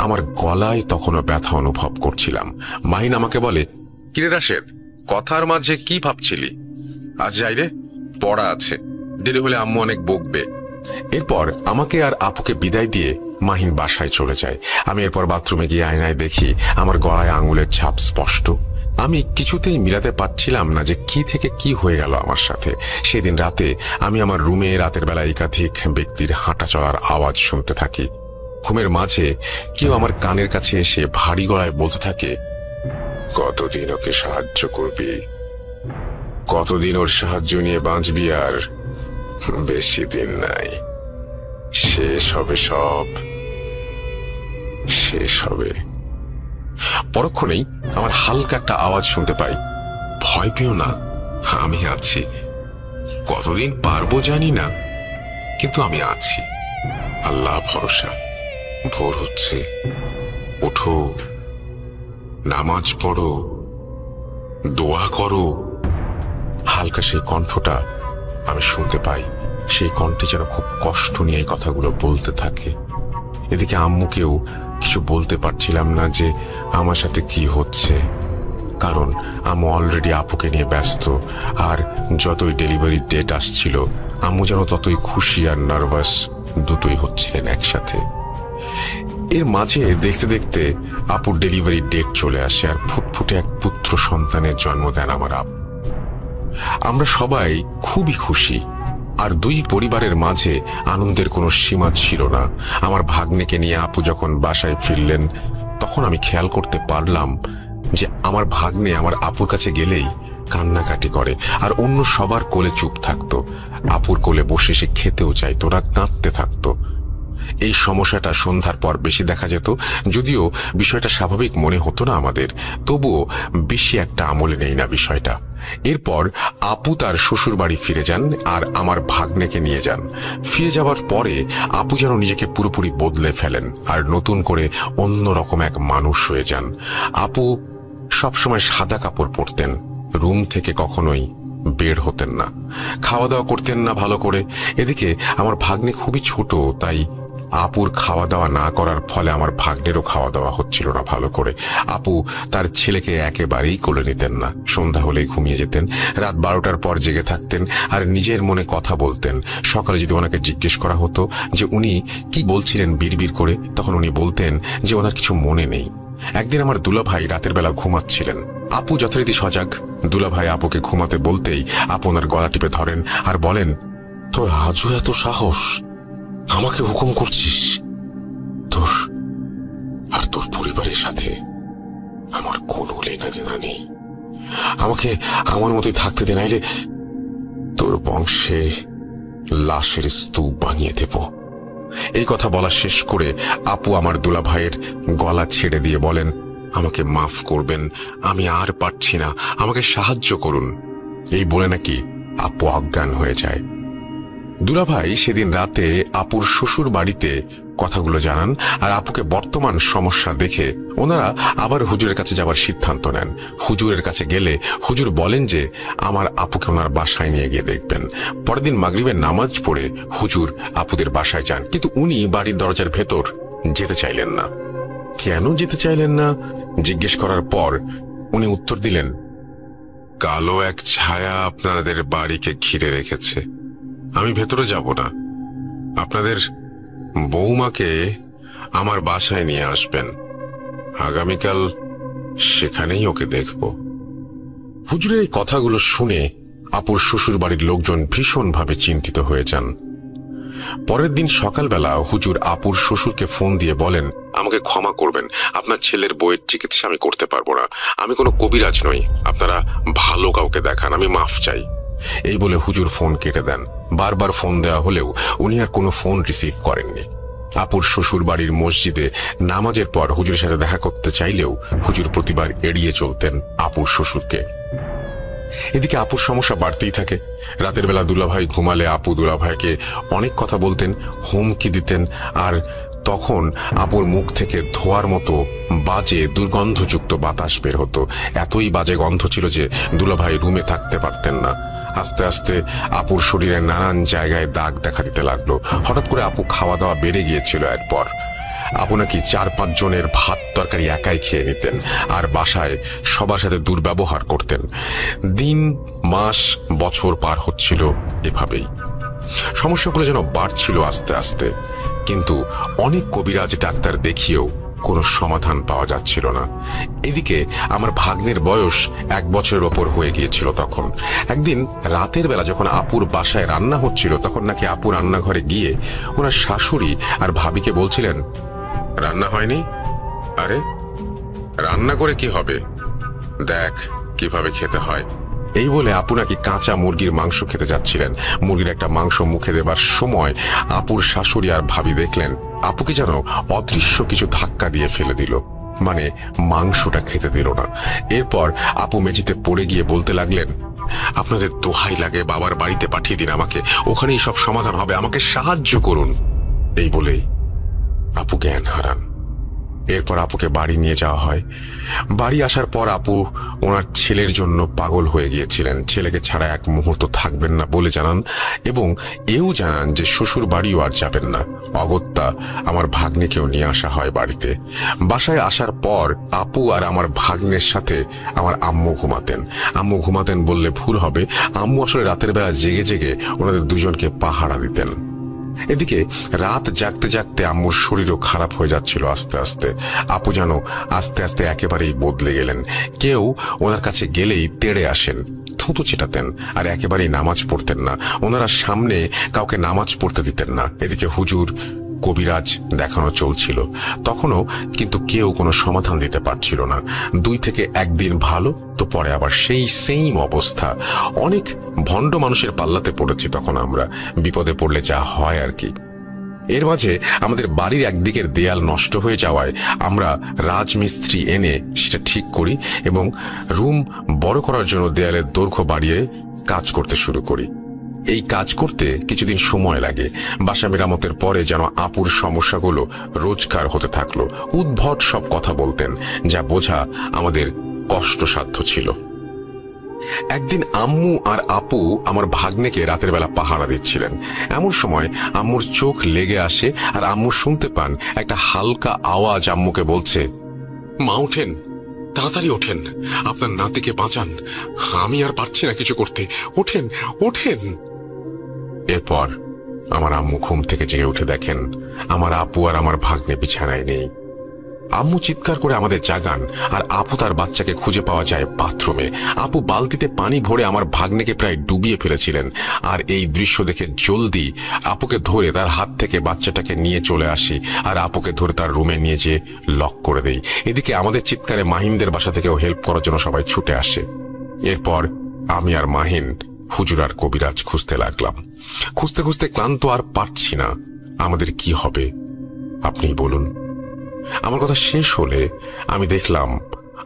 আমার গলায় তখনও ব্যথা অনুভব করছিলাম। মাহিন আমাকে বলে, কিরে রাশেদ, কথার মাঝে কি ভাবছিলি? আজ যাই রে, পড়া আছে, দেরি হলে আম্মু অনেক বকবে। এরপর আমাকে আর আপুকে বিদায় দিয়ে মাহিন বাসায় চলে যায়। আমি এরপর বাথরুমে গিয়ে আয়নায় দেখি আমার গলায় আঙুলের ছাপ স্পষ্ট। আমি কিছুতেই মিলাতে পারছিলাম না যে কি থেকে কি হয়ে গেল আমার সাথে। সেদিন রাতে আমি আমার রুমে রাতের বেলা একাধিক ব্যক্তির হাঁটা চলার আওয়াজ শুনতে থাকি। ঘুমের মাঝে কেউ আমার কানের কাছে এসে ভারী গলায় বলতে থাকে, কতদিন ওকে সাহায্য করবি, কতদিন ওর সাহায্য নিয়ে বাঁচবি, আর বেশি দিন নাই, শেষ হবে, সব শেষ হবে। পরক্ষণেই আমার হালকা একটা আওয়াজ শুনতে পাই, ভয় পেও না, আমি আছি। কতদিন পারবো জানি না, কিন্তু আমি আছি, আল্লাহ ভরসা। ভোর হচ্ছে, ওঠো, নামাজ পড়ো, দোয়া করো। হালকা সেই কণ্ঠটা আমি শুনতে পাই। সেই কণ্ঠে যেন খুব কষ্ট নিয়ে এই কথাগুলো বলতে থাকে। এদিকে আম্মুকেও কিছু বলতে পারছিলাম না যে আমার সাথে কি হচ্ছে, কারণ আম্মু অলরেডি আপুকে নিয়ে ব্যস্ত। আর যতই ডেলিভারির ডেট আসছিল, আম্মু যেন ততই খুশি আর নার্ভাস, দুটোই হচ্ছিলেন একসাথে। এর মাঝে দেখতে দেখতে আপুর ডেলিভারির ডেট চলে আসে আর ফুটফুটে এক পুত্র সন্তানের জন্ম দেন আমার আপু। আমরা সবাই খুবই খুশি, আর দুই পরিবারের মাঝে আনন্দের কোনো সীমা ছিল না। আমার ভাগ্নেকে নিয়ে আপু যখন বাসায় ফিরলেন, তখন আমি খেয়াল করতে পারলাম যে আমার ভাগ্নে আমার আপুর কাছে গেলেই কান্নাকাটি করে আর অন্য সবার কোলে চুপ থাকতো। আপুর কোলে বসে সে খেতেও চাইতো না, কাঁদতে থাকতো। এই সমস্যাটা সন্ধ্যার পর বেশি দেখা যেত। যদিও বিষয়টা স্বাভাবিক মনে হতো না আমাদের, তবুও বেশি একটা আমলে নেই না বিষয়টা। এরপর আপু তার শ্বশুর বাড়ি ফিরে যান আর আমার ভাগ্নেকে নিয়ে যান। ফিরে যাওয়ার পরে আপু যেন নিজেকে পুরোপুরি বদলে ফেলেন আর নতুন করে অন্যরকম এক মানুষ হয়ে যান। আপু সবসময় সাদা কাপড় পরতেন, রুম থেকে কখনোই বের হতেন না, খাওয়া দাওয়া করতেন না ভালো করে। এদিকে আমার ভাগ্নে খুবই ছোট, তাই আপুর খাওয়া দাওয়া না করার ফলে আমার ভাগ্নেরও খাওয়া দাওয়া হচ্ছিল না ভালো করে। আপু তার ছেলেকে একেবারেই কোলে নিতেন না, সন্ধ্যা হলেই ঘুমিয়ে যেতেন, রাত 12টার পর জেগে থাকতেন আর নিজের মনে কথা বলতেন। সকালে যদি ওনাকে জিজ্ঞেস করা হতো যে উনি কি বলছিলেন বিড়বিড় করে, তখন উনি বলতেন যে ওনার কিছু মনে নেই। একদিন আমার দুলাভাই রাতের বেলা ঘুমাচ্ছিলেন, আপু যথারীতি সজাগ। দুলাভাই আপুকে ঘুমাতে বলতেই আপু ওনার গলা টিপে ধরেন আর বলেন, তোর আজও এত সাহস, আমাকে হুকুম করছিস? তোর আর তোর পরিবারের সাথে আমার কোনো লেনাদেনা নেই, আমাকে আমার মতোই থাকতে দে, নাইলে তোর বংশে লাশের স্তূপ বানিয়ে দেব। এই কথা বলা শেষ করে আপু আমার দুলাভাইয়ের গলা ছেড়ে দিয়ে বলেন, আমাকে মাফ করবেন, আমি আর পারছি না, আমাকে সাহায্য করুন। এই বলে নাকি আপু অজ্ঞান হয়ে যায়। দুলাভাই সেদিন রাতে আপুর শ্বশুর বাড়িতে কথাগুলো জানান আর আপুকে বর্তমান সমস্যা দেখে ওনারা আবার হুজুরের কাছে যাবার সিদ্ধান্ত নেন। হুজুরের কাছে গেলে হুজুর বলেন যে আমার আপুকে ওনার বাসায় নিয়ে গিয়ে দেখবেন। পরের দিন মাগরিবের নামাজ পড়ে হুজুর আপুদের বাসায় যান, কিন্তু উনি বাড়ির দরজার ভেতর যেতে চাইলেন না। কেন যেতে চাইলেন না জিজ্ঞেস করার পর উনি উত্তর দিলেন, কালো এক ছায়া আপনাদের বাড়িকে ঘিরে রেখেছে, আমি ভেতরে যাব না, আপনাদের বৌমাকে আমার বাসায় নিয়ে আসবেন, আগামীকাল সেখানেই ওকে দেখব। হুজুরের এই কথাগুলো শুনে আপুর শ্বশুর বাড়ির লোকজন ভীষণভাবে চিন্তিত হয়ে যান। পরের দিন সকালবেলা হুজুর আপুর শ্বশুরকে ফোন দিয়ে বলেন, আমাকে ক্ষমা করবেন, আপনার ছেলের বইয়ের চিকিৎসা আমি করতে পারবো না, আমি কোনো কবিরাজ নই, আপনারা ভালো কাউকে দেখান, আমি মাফ চাই। এই বলে হুজুর ফোন কেটে দেন। বারবার ফোন দেওয়া হলেও উনি আর কোনো ফোন রিসিভ করেননি। আপুর শ্বশুর বাড়ির মসজিদে নামাজের পর হুজুরের সাথে দেখা করতে চাইলেও হুজুর প্রতিবার এড়িয়ে চলতেন আপুর শ্বশুরকে। এদিকে আপুর সমস্যা বাড়তেই থাকে। রাতের বেলা দুলাভাই ঘুমালে আপু দুলাভাইকে অনেক কথা বলতেন, হুমকি দিতেন, আর তখন আপুর মুখ থেকে ধোয়ার মতো বাজে দুর্গন্ধযুক্ত বাতাস বের হতো। এতই বাজে গন্ধ ছিল যে দুলাভাই রুমে থাকতে পারতেন না। আস্তে আস্তে আপুর শরীরে নানান জায়গায় দাগ দেখা দিতে লাগলো। হঠাৎ করে আপু খাওয়া দাওয়া বেড়ে গিয়েছিল। এরপর আপু নাকি 4-5 জনের ভাত তরকারি একাই খেয়ে নিতেন আর বাসায় সবার সাথে দুর্ব্যবহার করতেন। দিন, মাস, বছর পার হচ্ছিল এভাবেই। সমস্যাগুলো যেন বাড়ছিল আস্তে আস্তে, কিন্তু অনেক কবিরাজ ডাক্তার দেখিয়েও কোনো সমাধান পাওয়া যাচ্ছিল না। এদিকে আমার ভাগ্নের বয়স 1 বছরের ওপর হয়ে গিয়েছিল তখন। একদিন রাতের বেলা যখন আপুর বাসায় রান্না হচ্ছিল, তখন নাকি আপু রান্নাঘরে গিয়ে ওনার শাশুড়ি আর ভাবিকে বলছিলেন, রান্না হয়নি? আরে রান্না করে কি হবে, দেখ কিভাবে খেতে হয়। এই বলে আপু নাকি কাঁচা মুরগির মাংস খেতে যাচ্ছিলেন। মুরগির একটা মাংস মুখে দেবার সময় আপুর শাশুড়ি আর ভাবি দেখলেন আপুকে যেন অদৃশ্য কিছু ধাক্কা দিয়ে ফেলে দিল, মানে মাংসটা খেতে দিল না। এরপর আপু মেঝেতে পড়ে গিয়ে বলতে লাগলেন, আপনাদের দোহাই লাগে, বাবার বাড়িতে পাঠিয়ে দিন আমাকে, ওখানেই সব সমাধান হবে, আমাকে সাহায্য করুন। এই বলেই আপু জ্ঞান হারান। এরপর আপুকে বাড়ি নিয়ে যাওয়া হয়। বাড়ি আসার পর আপু ওনার ছেলের জন্য পাগল হয়ে গিয়েছিলেন। ছেলেকে ছাড়া এক মুহূর্ত থাকবেন না বলে জানান, এবং এও জানান যে শ্বশুর বাড়িও আর যাবেন না। অগত্যা আমার ভাগ্নেকেও নিয়ে আসা হয় বাড়িতে। বাসায় আসার পর আপু আর আমার ভাগ্নের সাথে আমার আম্মু ঘুমাতেন। আম্মু ঘুমাতেন বললে ভুল হবে, আম্মু আসলে রাতের বেলা জেগে জেগে ওনাদের দুজনকে পাহারা দিতেন। এদিকে রাত জাগতে জাগতে আম্মুর শরীরও খারাপ হয়ে যাচ্ছিল আস্তে আস্তে। আপু যেন আস্তে আস্তে একেবারেই বদলে গেলেন। কেউ ওনার কাছে গেলেই তেড়ে আসেন, থুতু ছিটাতেন, আর একেবারেই নামাজ পড়তেন না। ওনারা সামনে কাউকে নামাজ পড়তে দিতেন না। এদিকে হুজুর, কবিরাজ দেখানো চলছিল, তখনও কিন্তু কেউ কোনো সমাধান দিতে পারছিল না। 2 থেকে 1 দিন ভালো, তো পরে আবার সেই সেম অবস্থা। অনেক ভণ্ড মানুষের পাল্লাতে পড়েছি তখন আমরা, বিপদে পড়লে যা হয় আর কি। এর মাঝে আমাদের বাড়ির একদিকের দেয়াল নষ্ট হয়ে যাওয়ায় আমরা রাজমিস্ত্রি এনে সেটা ঠিক করি এবং রুম বড় করার জন্য দেয়ালের দৈর্ঘ্য বাড়িয়ে কাজ করতে শুরু করি। এই কাজ করতে কিছুদিন সময় লাগে। বাসা মেরামতের পরে যেন আপুর সমস্যাগুলো রোজগার হতে থাকলো। উদ্ভট সব কথা বলতেন, যা বোঝা আমাদের কষ্টসাধ্য ছিল। একদিন আম্মু আর আপু আমার ভাগ্নেকে রাতের বেলা পাহারা দিচ্ছিলেন। এমন সময় আম্মুর চোখ লেগে আসে আর আম্মু শুনতে পান একটা হালকা আওয়াজ আম্মুকে বলছে, মা ওঠেন, তাড়াতাড়ি ওঠেন, আপনার নাতিকে বাঁচান, আমি আর পারছি না কিছু করতে, ওঠেন ওঠেন। এরপর আমার আম্মু ঘুম থেকে জেগে উঠে দেখেন আমার আপু আর আমার ভাগ্নে বিছানায় নেই। আম্মু চিৎকার করে আমাদের জাগান আর আপু তার বাচ্চাকে খুঁজে পাওয়া যায় বাথরুমে। আপু বালতিতে পানি ভরে আমার ভাগ্নেকে প্রায় ডুবিয়ে ফেলেছিলেন। আর এই দৃশ্য দেখে জলদি আপুকে ধরে তার হাত থেকে বাচ্চাটাকে নিয়ে চলে আসি আর আপুকে ধরে তার রুমে নিয়ে যেয়ে লক করে দেই। এদিকে আমাদের চিৎকারে মাহিনদের বাসা থেকেও হেল্প করার জন্য সবাই ছুটে আসে। এরপর আমি আর মাহিন হুজুর আর কবিরাজ খুঁজতে লাগলাম। খুঁজতে খুঁজতে ক্লান্ত আর পারছি না। আমাদের কি হবে আপনিই বলুন। আমার কথা শেষ হলে আমি দেখলাম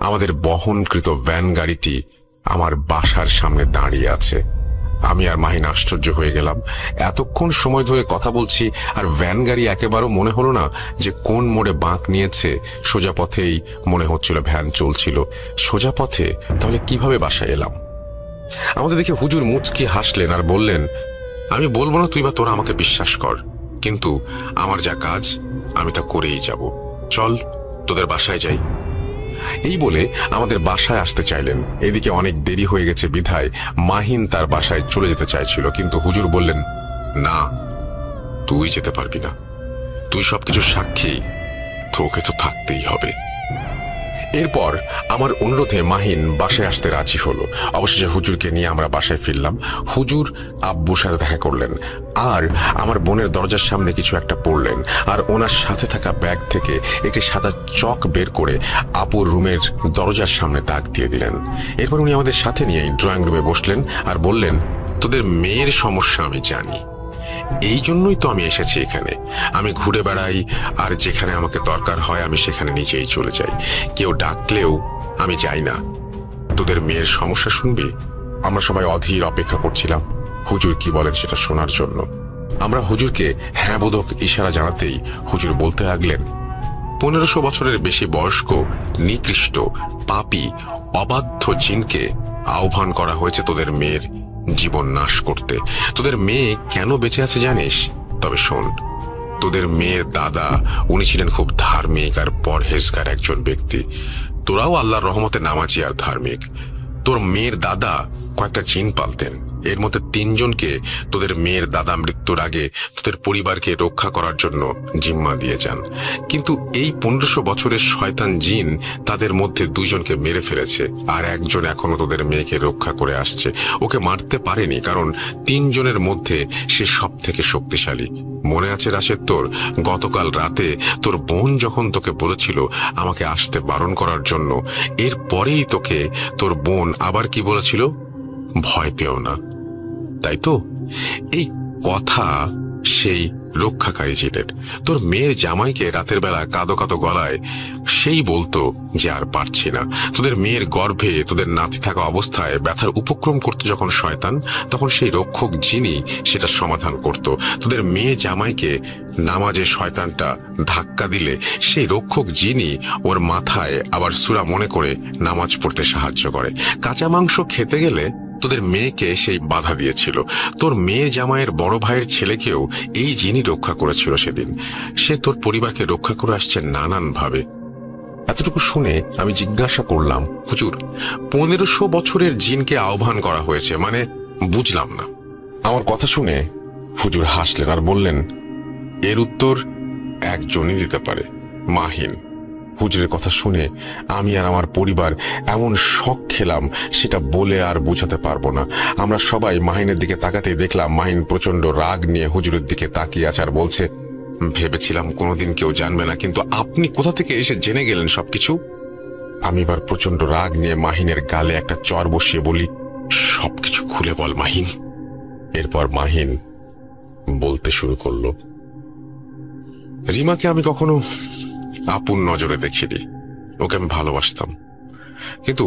আমাদের বহনকৃত ভ্যান গাড়িটি আমার বাসার সামনে দাঁড়িয়ে আছে। আমি আর মাহিন আশ্চর্য হয়ে গেলাম। এতক্ষণ সময় ধরে কথা বলছি আর ভ্যান গাড়ি একেবারেও মনে হলো না যে কোন মোড়ে বাঁক নিয়েছে। সোজা পথেই মনে হচ্ছিল ভ্যান চলছিল। সোজা পথে তাহলে কিভাবে বাসায় এলাম? আমাদের দেখে হুজুর মুচকি হাসলেন আর বললেন, আমি বলবো না তুই বা তোরা আমাকে বিশ্বাস কর, কিন্তু আমার যা কাজ আমি তা করেই যাব। চল তোদের বাসায় যাই। এই বলে আমাদের বাসায় আসতে চাইলেন। এদিকে অনেক দেরি হয়ে গেছে বিধায় মাহিন তার বাসায় চলে যেতে চাইছিল, কিন্তু হুজুর বললেন, না তুই যেতে পারবি না, তুই সবকিছু সাক্ষী, তোকে তো থাকতেই হবে। এরপর আমার অনুরোধে মাহিন বাসায় আসতে রাজি হলো। অবশেষে হুজুরকে নিয়ে আমরা বাসায় ফিরলাম। হুজুর আব্বুর সাথে দেখা করলেন আর আমার বোনের দরজার সামনে কিছু একটা পড়লেন আর ওনার সাথে থাকা ব্যাগ থেকে একটি সাদা চক বের করে আপুর রুমের দরজার সামনে দাগ দিয়ে দিলেন। এরপর উনি আমাদের সাথে নিয়ে ড্রয়িং রুমে বসলেন আর বললেন, তোদের মেয়ের সমস্যা আমি জানি, এই জন্যই তো আমি এসেছি এখানে। আমি ঘুরে বেড়াই আর যেখানে আমাকে দরকার হয় আমি সেখানে নিজেই চলে যাই। কেউ ডাকলেও আমি যাই না। তোদের মেয়ের সমস্যা শুনবি? আমরা সবাই অধীর অপেক্ষা করছিলাম হুজুর কি বলেন সেটা শোনার জন্য। আমরা হুজুরকে হ্যাঁ বোধক ইশারা জানাতেই হুজুর বলতে লাগলেন, 1500 বছরের বেশি বয়স্ক নিকৃষ্ট পাপী অবাধ্য জিনকে আহ্বান করা হয়েছে তোদের মেয়ের জীবন নাশ করতে। তোদের মেয়ে কেন বেঁচে আছে জানিস? তবে শোন, তোদের মেয়ের দাদা উনি ছিলেন খুব ধার্মিক আর পরহেজগার একজন ব্যক্তি। তোরাও আল্লাহর রহমতে নামাজি আর ধার্মিক। তোর মেয়ের দাদা কয়েকটা জিন পালতেন। এর মধ্যে 3 জনকে তোদের মেয়ের দাদা মৃত্যুর আগে তোদের পরিবারকে রক্ষা করার জন্য জিম্মা দিয়ে যান, কিন্তু এই 1500 বছরের শয়তান জিন তাদের মধ্যে 2 জনকে মেরে ফেলেছে আর 1 জন এখনো তোদের মেয়েকে রক্ষা করে আসছে। ওকে মারতে পারেনি কারণ 3 জনের মধ্যে সে সব থেকে শক্তিশালী। মনে আছে রাশেদ তোর, গতকাল রাতে তোর বোন যখন তোকে বলেছিল আমাকে আসতে বারণ করার জন্য, এরপরেই তোকে তোর বোন আবার কি বলেছিল? ভয় পেও না, তাই তো? এই কথা সেই রক্ষাকারী জিনের। তোর মেয়ের জামাইকে রাতের বেলা কাঁদো কাঁদো গলায় সেই বলতো যে আর পারছি না। তোদের মেয়ের গর্ভে তোদের নাতি থাকা অবস্থায় ব্যথার উপক্রম করতো যখন শয়তান, তখন সেই রক্ষক জিনই সেটা সমাধান করত। তোদের মেয়ে জামাইকে নামাজে শয়তানটা ধাক্কা দিলে সেই রক্ষক জিনই ওর মাথায় আবার সূরা মনে করে নামাজ পড়তে সাহায্য করে। কাঁচা মাংস খেতে গেলে তোদের মেয়েকে সেই বাধা দিয়েছিল। তোর মেয়ে জামাইয়ের বড় ভাইয়ের ছেলেকেও এই জিনই রক্ষা করেছিল সেদিন। সে তোর পরিবারকে রক্ষা করে আসছে নানান ভাবে। এতটুকু শুনে আমি জিজ্ঞাসা করলাম, হুজুর 1500 বছরের জিনকে আহ্বান করা হয়েছে মানে বুঝলাম না। আমার কথা শুনে হুজুর হাসলেন আর বললেন, এর উত্তর একজনই দিতে পারে, মাহিন। হুজুরের কথা শুনে আমি আর আমার পরিবার এমন শক খেলাম সেটা বলে আর বোঝাতে পারবো না। আমরা সবাই মাহিনের দিকে তাকাতেই দেখলাম মাহিন প্রচন্ড রাগ নিয়ে হুজুরের দিকে তাকিয়ে আছে আর বলছে, ভেবেছিলাম কোনোদিন কেউ জানবে না, কিন্তু আপনি কোথা থেকে এসে জেনে গেলেন সবকিছু? আমি এবার প্রচন্ড রাগ নিয়ে মাহিনের গালে একটা চর বসিয়ে বলি, সবকিছু খুলে বল মাহিন। এরপর মাহিন বলতে শুরু করলো, রিমাকে আমি কখনো আপন নজরে দেখিনি। ওকে আমি ভালোবাসতাম, কিন্তু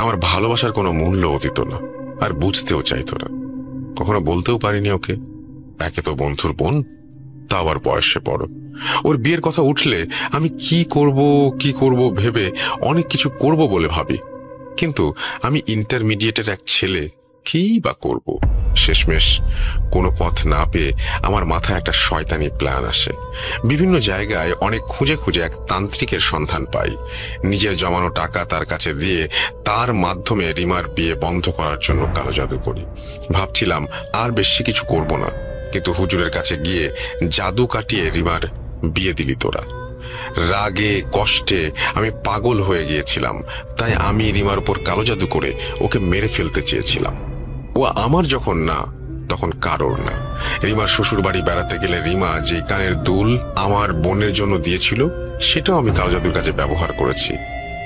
আমার ভালোবাসার কোনো মূল্যও দিত না, আর বুঝতেও চাইতো না। কখনো বলতেও পারিনি ওকে। একে তো বন্ধুর বোন, তা আবার বয়সে বড়। ওর বিয়ের কথা উঠলে আমি কি করব ভেবে অনেক কিছু করব বলে ভাবি, কিন্তু আমি ইন্টারমিডিয়েটের এক ছেলে, কি বা করব? শেষমেশ কোনো পথ না পেয়ে আমার মাথায় একটা শয়তানি প্ল্যান আসে। বিভিন্ন জায়গায় অনেক খুঁজে খুঁজে এক তান্ত্রিকের সন্ধান পাই। নিজের জমানো টাকা তার কাছে দিয়ে তার মাধ্যমে রিমার বিয়ে বন্ধ করার জন্য কালো জাদু করি। ভাবছিলাম আর বেশি কিছু করব না, কিন্তু হুজুরের কাছে গিয়ে জাদু কাটিয়ে রিমার বিয়ে দিলি তোরা। রাগে কষ্টে আমি পাগল হয়ে গিয়েছিলাম, তাই আমি রিমার উপর কালো জাদু করে ওকে মেরে ফেলতে চেয়েছিলাম। ও আমার যখন না, তখন কারোর না। রিমার শ্বশুর বাড়ি বেড়াতে গেলে রিমা যে কানের দুল আমার বোনের জন্য দিয়েছিল, সেটাও আমি কালো জাদুর কাজে ব্যবহার করেছি।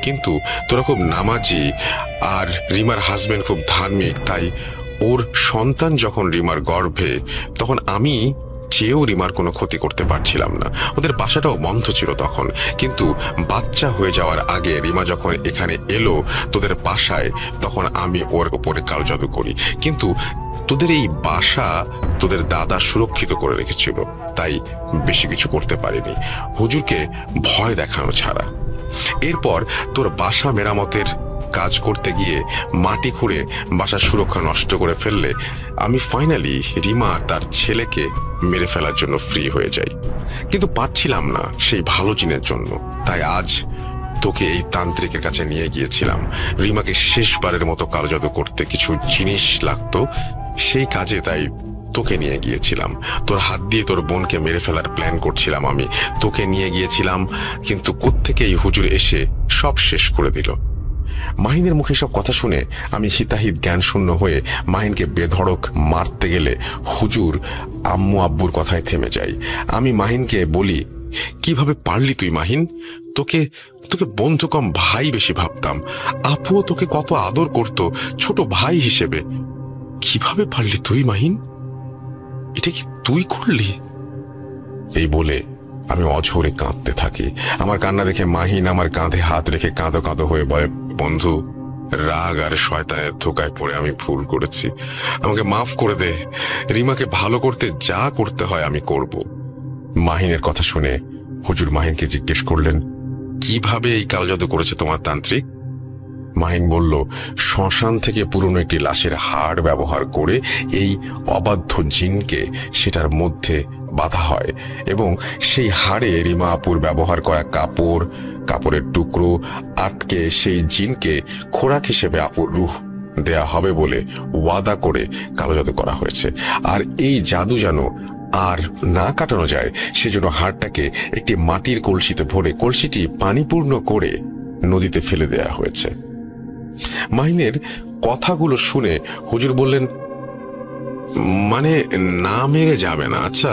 কিন্তু তোরা খুব নামাজি আর রিমার হাজবেন্ড খুব ধার্মিক, তাই ওর সন্তান যখন রিমার গর্ভে, তখন আমি চেয়েও রিমার কোনো ক্ষতি করতে পারছিলাম না। ওদের বাসাটাও বন্ধ ছিল তখন, কিন্তু বাচ্চা হয়ে যাওয়ার আগে রিমা যখন এখানে এলো তোদের বাসায়, তখন আমি ওর উপরে কালো জাদু করি। কিন্তু তোদের এই বাসা তোদের দাদা সুরক্ষিত করে রেখেছিল, তাই বেশি কিছু করতে পারিনি, হুজুরকে ভয় দেখানো ছাড়া। এরপর তোর বাসা মেরামতের কাজ করতে গিয়ে মাটি খুঁড়ে বাসার সুরক্ষা নষ্ট করে ফেললে আমি ফাইনালি রিমা তার ছেলেকে মেরে ফেলার জন্য ফ্রি হয়ে যাই, কিন্তু পারছিলাম না সেই ভালো জিনের জন্য। তাই আজ তোকে এই তান্ত্রিকের কাছে নিয়ে গিয়েছিলাম। রিমাকে শেষবারের মতো কালো জাদু করতে কিছু জিনিস লাগতো, সেই কাজে তাই তোকে নিয়ে গিয়েছিলাম। তোর হাত দিয়ে তোর বোনকে মেরে ফেলার প্ল্যান করছিলাম আমি, তোকে নিয়ে গিয়েছিলাম, কিন্তু কোত্থেকে এই হুজুর এসে সব শেষ করে দিল। মাহিনের মুখে সব কথা শুনে আমি হিতাহিত জ্ঞান শূন্য হয়ে মাহিনকে বেধড়ক মারতে গেলে হুজুর আম্মু আব্বুর কথায় থেমে যাই। আমি মাহিনকে বলি, কিভাবে পারলি তুই মাহিন? তোকে তোকে বন্ধু কম ভাই বেশি ভাবতাম, আপুও তোকে কত আদর করত ছোট ভাই হিসেবে। কিভাবে পারলি তুই মাহিন? এটা কি তুই করলি? এই বলে আমি অঝরে কাঁদতে থাকি। আমার কান্না দেখে মাহিন আমার কাঁধে হাত রেখে কাঁদো কাঁদো হয়ে বলে, বন্ধু, রাগ আর শয়তানের ধোকায় পড়ে আমি ভুল করেছি, আমাকে মাফ করে দে। রিমাকে ভালো করতে যা করতে হয় আমি করব। মাহিনের কথা শুনে হুজুর মাহিনকে জিজ্ঞেস করলেন, কিভাবে এই কালো জাদু করেছে তোমার তান্ত্রিক? মাহিন বলল, শ্মশান থেকে পুরনো একটি লাশের হাড় ব্যবহার করে এই অবাধ্য জিনকে সেটার মধ্যে বাঁধা হয় এবং সেই হাড়ে রিমা আপুর ব্যবহার করা কাপড়ের টুকরো আটকে সেই জিনকে খোরাক হিসেবে আপুর রূহ দেয়া হবে বলে ওয়াদা করে কালো জাদু করা হয়েছে। আর এই জাদু যেন আর না কাটানো যায়, সেজন্য হাড়টাকে একটি মাটির কলসিতে ভরে কলসিটি পানিপূর্ণ করে নদীতে ফেলে দেয়া হয়েছে। মাহিনের কথাগুলো শুনে হুজুর বললেন, মানে না মেরে যাবে না? আচ্ছা,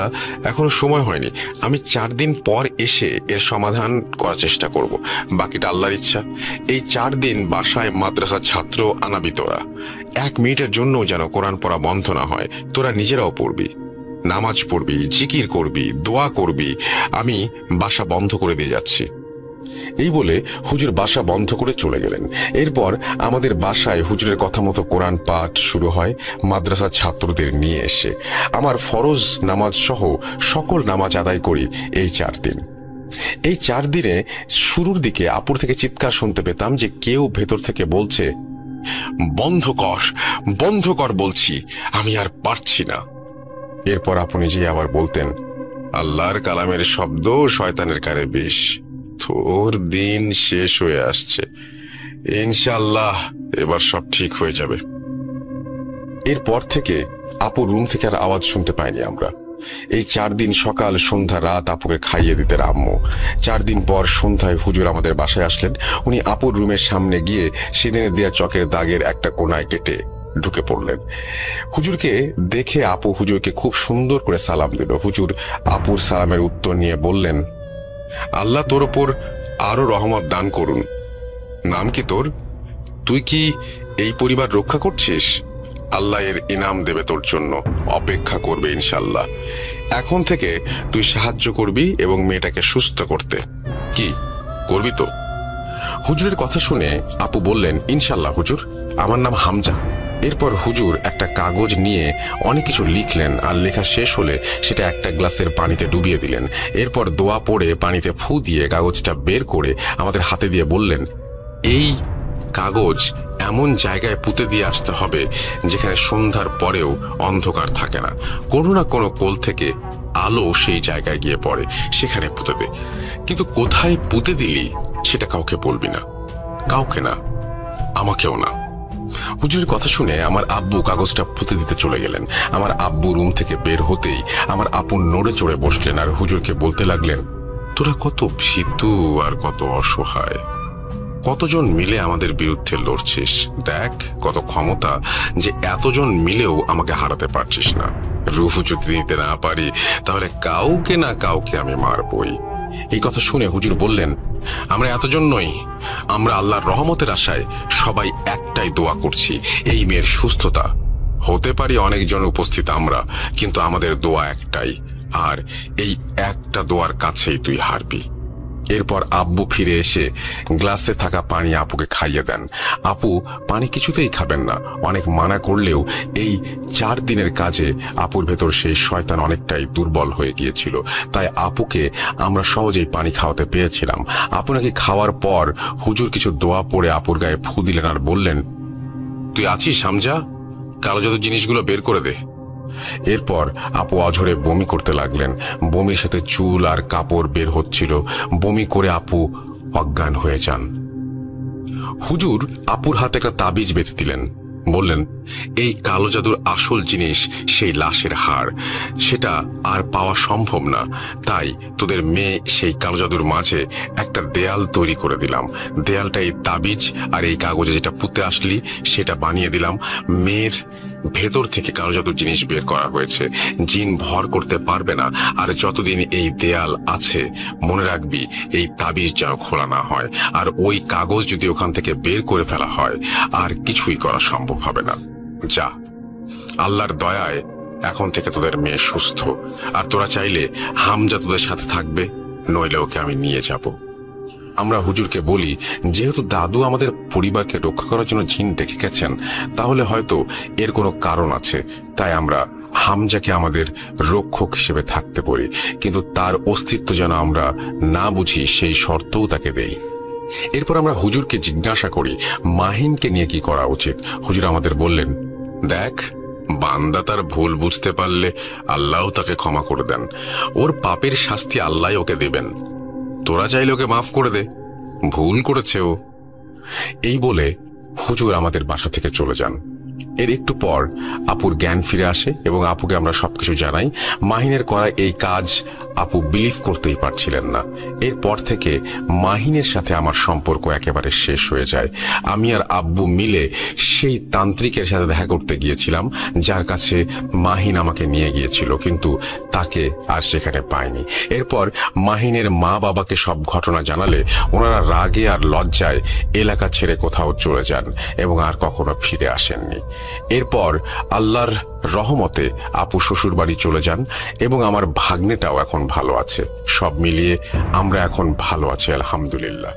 এখনো সময় হয়নি, আমি 4 দিন পর এসে এর সমাধান করার চেষ্টা করব, বাকিটা আল্লাহর ইচ্ছা। এই 4 দিন বাসায় মাদ্রাসার ছাত্র আনাবি তোরা। 1 মিনিটের জন্য যেন কোরআন পড়া বন্ধ না হয়। তোরা নিজেরাও পড়বি, নামাজ পড়বি, জিকির করবি, দোয়া করবি। আমি বাসা বন্ধ করে দিয়ে যাচ্ছি। এই বলে হুজুর বাসা বন্ধ করে চলে গেলেন। এরপর আমাদের বাসায় হুজুরের কথা মতো কোরআন পাঠ শুরু হয় মাদ্রাসার ছাত্রদের নিয়ে এসে। আমার ফরজ নামাজ সহ সকল নামাজ আদায় করি এই 4 দিন। এই 4 দিনে শুরুর দিকে আপুর থেকে চিৎকার শুনতে পেতাম যে কেউ ভেতর থেকে বলছে, বন্ধ কর বলছি, আমি আর পারছি না। এরপর আপনি যে আবার বলতেন, আল্লাহর কালামের শব্দ শয়তানের কানে বিষ, তোর দিন শেষ হয়ে আসছে, ইনশাআল্লাহ এবার সব ঠিক হয়ে যাবে। এরপর থেকে আপুর রুম থেকে আর আওয়াজ শুনতে পাইনি আমরা। এই 4 দিন সকাল সন্ধ্যা রাত আপুকে খাইয়ে দিতেন আম্মু। 4 দিন পর সন্ধ্যায় হুজুর আমাদের বাসায় আসলেন। উনি আপুর রুমের সামনে গিয়ে সেদিনে দেয়া চকের দাগের একটা কোনায় কেটে ঢুকে পড়লেন। হুজুরকে দেখে আপু হুজুরকে খুব সুন্দর করে সালাম দিল। হুজুর আপুর সালামের উত্তর নিয়ে বললেন, আল্লাহ তোর ওপর আরো রহমত দান করুন। নাম কি তোর? তুই কি এই পরিবার রক্ষা করছিস? আল্লাহ এর ইনাম দেবে তোর জন্য, অপেক্ষা করবে ইনশাল্লাহ। এখন থেকে তুই সাহায্য করবি এবং মেয়েটাকে সুস্থ করতে। কি করবি তো? হুজুরের কথা শুনে আপু বললেন, ইনশাল্লাহ হুজুর, আমার নাম হামজা। এরপর হুজুর একটা কাগজ নিয়ে অনেক কিছু লিখলেন, আর লেখা শেষ হলে সেটা একটা গ্লাসের পানিতে ডুবিয়ে দিলেন। এরপর দোয়া পড়ে পানিতে ফু দিয়ে কাগজটা বের করে আমাদের হাতে দিয়ে বললেন, এই কাগজ এমন জায়গায় পুঁতে দিয়ে আসতে হবে যেখানে সন্ধ্যার পরেও অন্ধকার থাকে না। কোনো না কোনো কোল থেকে আলো সেই জায়গায় গিয়ে পড়ে, সেখানে পুঁতে দে। কিন্তু কোথায় পুঁতে দিলি সেটা কাউকে বলবি না, কাউকে না, আমাকেও না। হুজুরের কথা শুনে আমার আব্বু কাগজটা পুঁতে দিতে চলে গেলেন। আমার আব্বু রুম থেকে বের হতেই আমার আপু নড়ে চড়ে বসলেন আর হুজুরকে বলতে লাগলেন, তোরা কত ভীতু আর কত অসহায়, কতজন মিলে আমাদের বিরুদ্ধে লড়ছিস, দেখ কত ক্ষমতা যে এতজন মিলেও আমাকে হারাতে পারছিস না। রূপ যদি নিতে না পারি তাহলে কাউকে না কাউকে আমি মারবই। এই কথা শুনে হুজুর বললেন, আমরা এতজন নই, আমরা আল্লাহর রহমতের আশায় সবাই একটাই দোয়া করছি, এই মেয়ের সুস্থতা। হতে পারি অনেকজন উপস্থিত আমরা, কিন্তু আমাদের দোয়া একটাই, আর এই একটা দোয়ার কাছেই তুই হারবি। এরপর আব্বু ফিরে এসে গ্লাসে থাকা পানি আপুকে খাইয়ে দেন। আপু পানি কিছুতেই খাবেন না। অনেক মানা করলেও এই 4 দিনের কাজে আপুর ভেতর সেই শয়তান অনেকটাই দুর্বল হয়ে গিয়েছিল, তাই আপুকে আমরা সহজেই পানি খাওয়াতে পেরেছিলাম। আপু নাকি খাওয়ার পর হুজুর কিছু দোয়া পড়ে আপুর গায়ে ফু দিলেন আর বললেন, তুই আছিস হামজা, কালো যত জিনিসগুলো বের করে দে। এরপর আপু অঝরে বমি করতে লাগলেন। বমির সাথে চুল আর কাপড় বের হচ্ছিল। বমি করে আপু অজ্ঞান হয়ে যান। হুজুর আপুর হাতে একটা তাবিজ বেঁধে দিলেন, বললেন, এই কালো জাদুর আসল জিনিস সেই লাশের হাড়, সেটা আর পাওয়া সম্ভব না, তাই তোদের মেয়ে সেই কালো জাদুর মাঝে একটা দেয়াল তৈরি করে দিলাম। দেয়ালটা এই তাবিজ আর এই কাগজে যেটা পুঁতে আসলি সেটা বানিয়ে দিলাম। মেয়ের ভেতর থেকে কালো জাদুর জিনিস বের করা হয়েছে, জিন ভর করতে পারবে না। আর যতদিন এই দেয়াল আছে মনে রাখবি এই তাবিজ যেন খোলা না হয়, আর ওই কাগজ যদি ওখান থেকে বের করে ফেলা হয় আর কিছুই করা সম্ভব হবে না। যা, আল্লাহর দয়ায় এখন থেকে তোদের মেয়ে সুস্থ, আর তোরা চাইলে হামজা তোদের সাথে থাকবে, নইলে ওকে আমি নিয়ে যাব। আমরা হুজুরকে বলি, যেহেতু দাদু আমাদের পরিবারকে রক্ষা করার জন্য জিন ডেকে গেছেন, তাহলে হয়তো এর কোনো কারণ আছে, তাই আমরা হামজাকে আমাদের রক্ষক হিসেবে থাকতে বলি, কিন্তু তার অস্তিত্ব যেন আমরা না বুঝি সেই শর্তও তাকে দেই। এরপর আমরা হুজুরকে জিজ্ঞাসা করি মাহিনকে নিয়ে কি করা উচিত। হুজুর আমাদের বললেন, দেখ, বান্দা তার ভুল বুঝতে পারলে আল্লাহও তাকে ক্ষমা করে দেন, ওর পাপের শাস্তি আল্লাহ ওকে দেবেন, তোরা চাইলে ওকে মাফ করে দে, ভুল করেছে ও। এই বলে হুজুর আমাদের বাসা থেকে চলে যান। এর একটু পর আপুর জ্ঞান ফিরে আসে এবং আপুকে আমরা সবকিছু জানাই। মাহিনের করা এই কাজ আপু বিলিভ করতেই পারছিলেন না। এরপর থেকে মাহিনের সাথে আমার সম্পর্ক একেবারে শেষ হয়ে যায়। আমি আর আব্বু মিলে সেই তান্ত্রিকের সাথে দেখা করতে গিয়েছিলাম, যার কাছে মাহিন আমাকে নিয়ে গিয়েছিল, কিন্তু তাকে আর সেখানে পাইনি। এরপর মাহিনের মা বাবাকে সব ঘটনা জানালে ওনারা রাগে আর লজ্জায় এলাকা ছেড়ে কোথাও চলে যান এবং আর কখনো ফিরে আসেননি। এরপর আল্লাহর রহমতে আপু শ্বশুর বাড়ি চলে যান এবং আমার ভাগ্নেটাও এখন ভালো আছে। সব মিলিয়ে আমরা এখন ভালো আছি, আলহামদুলিল্লাহ।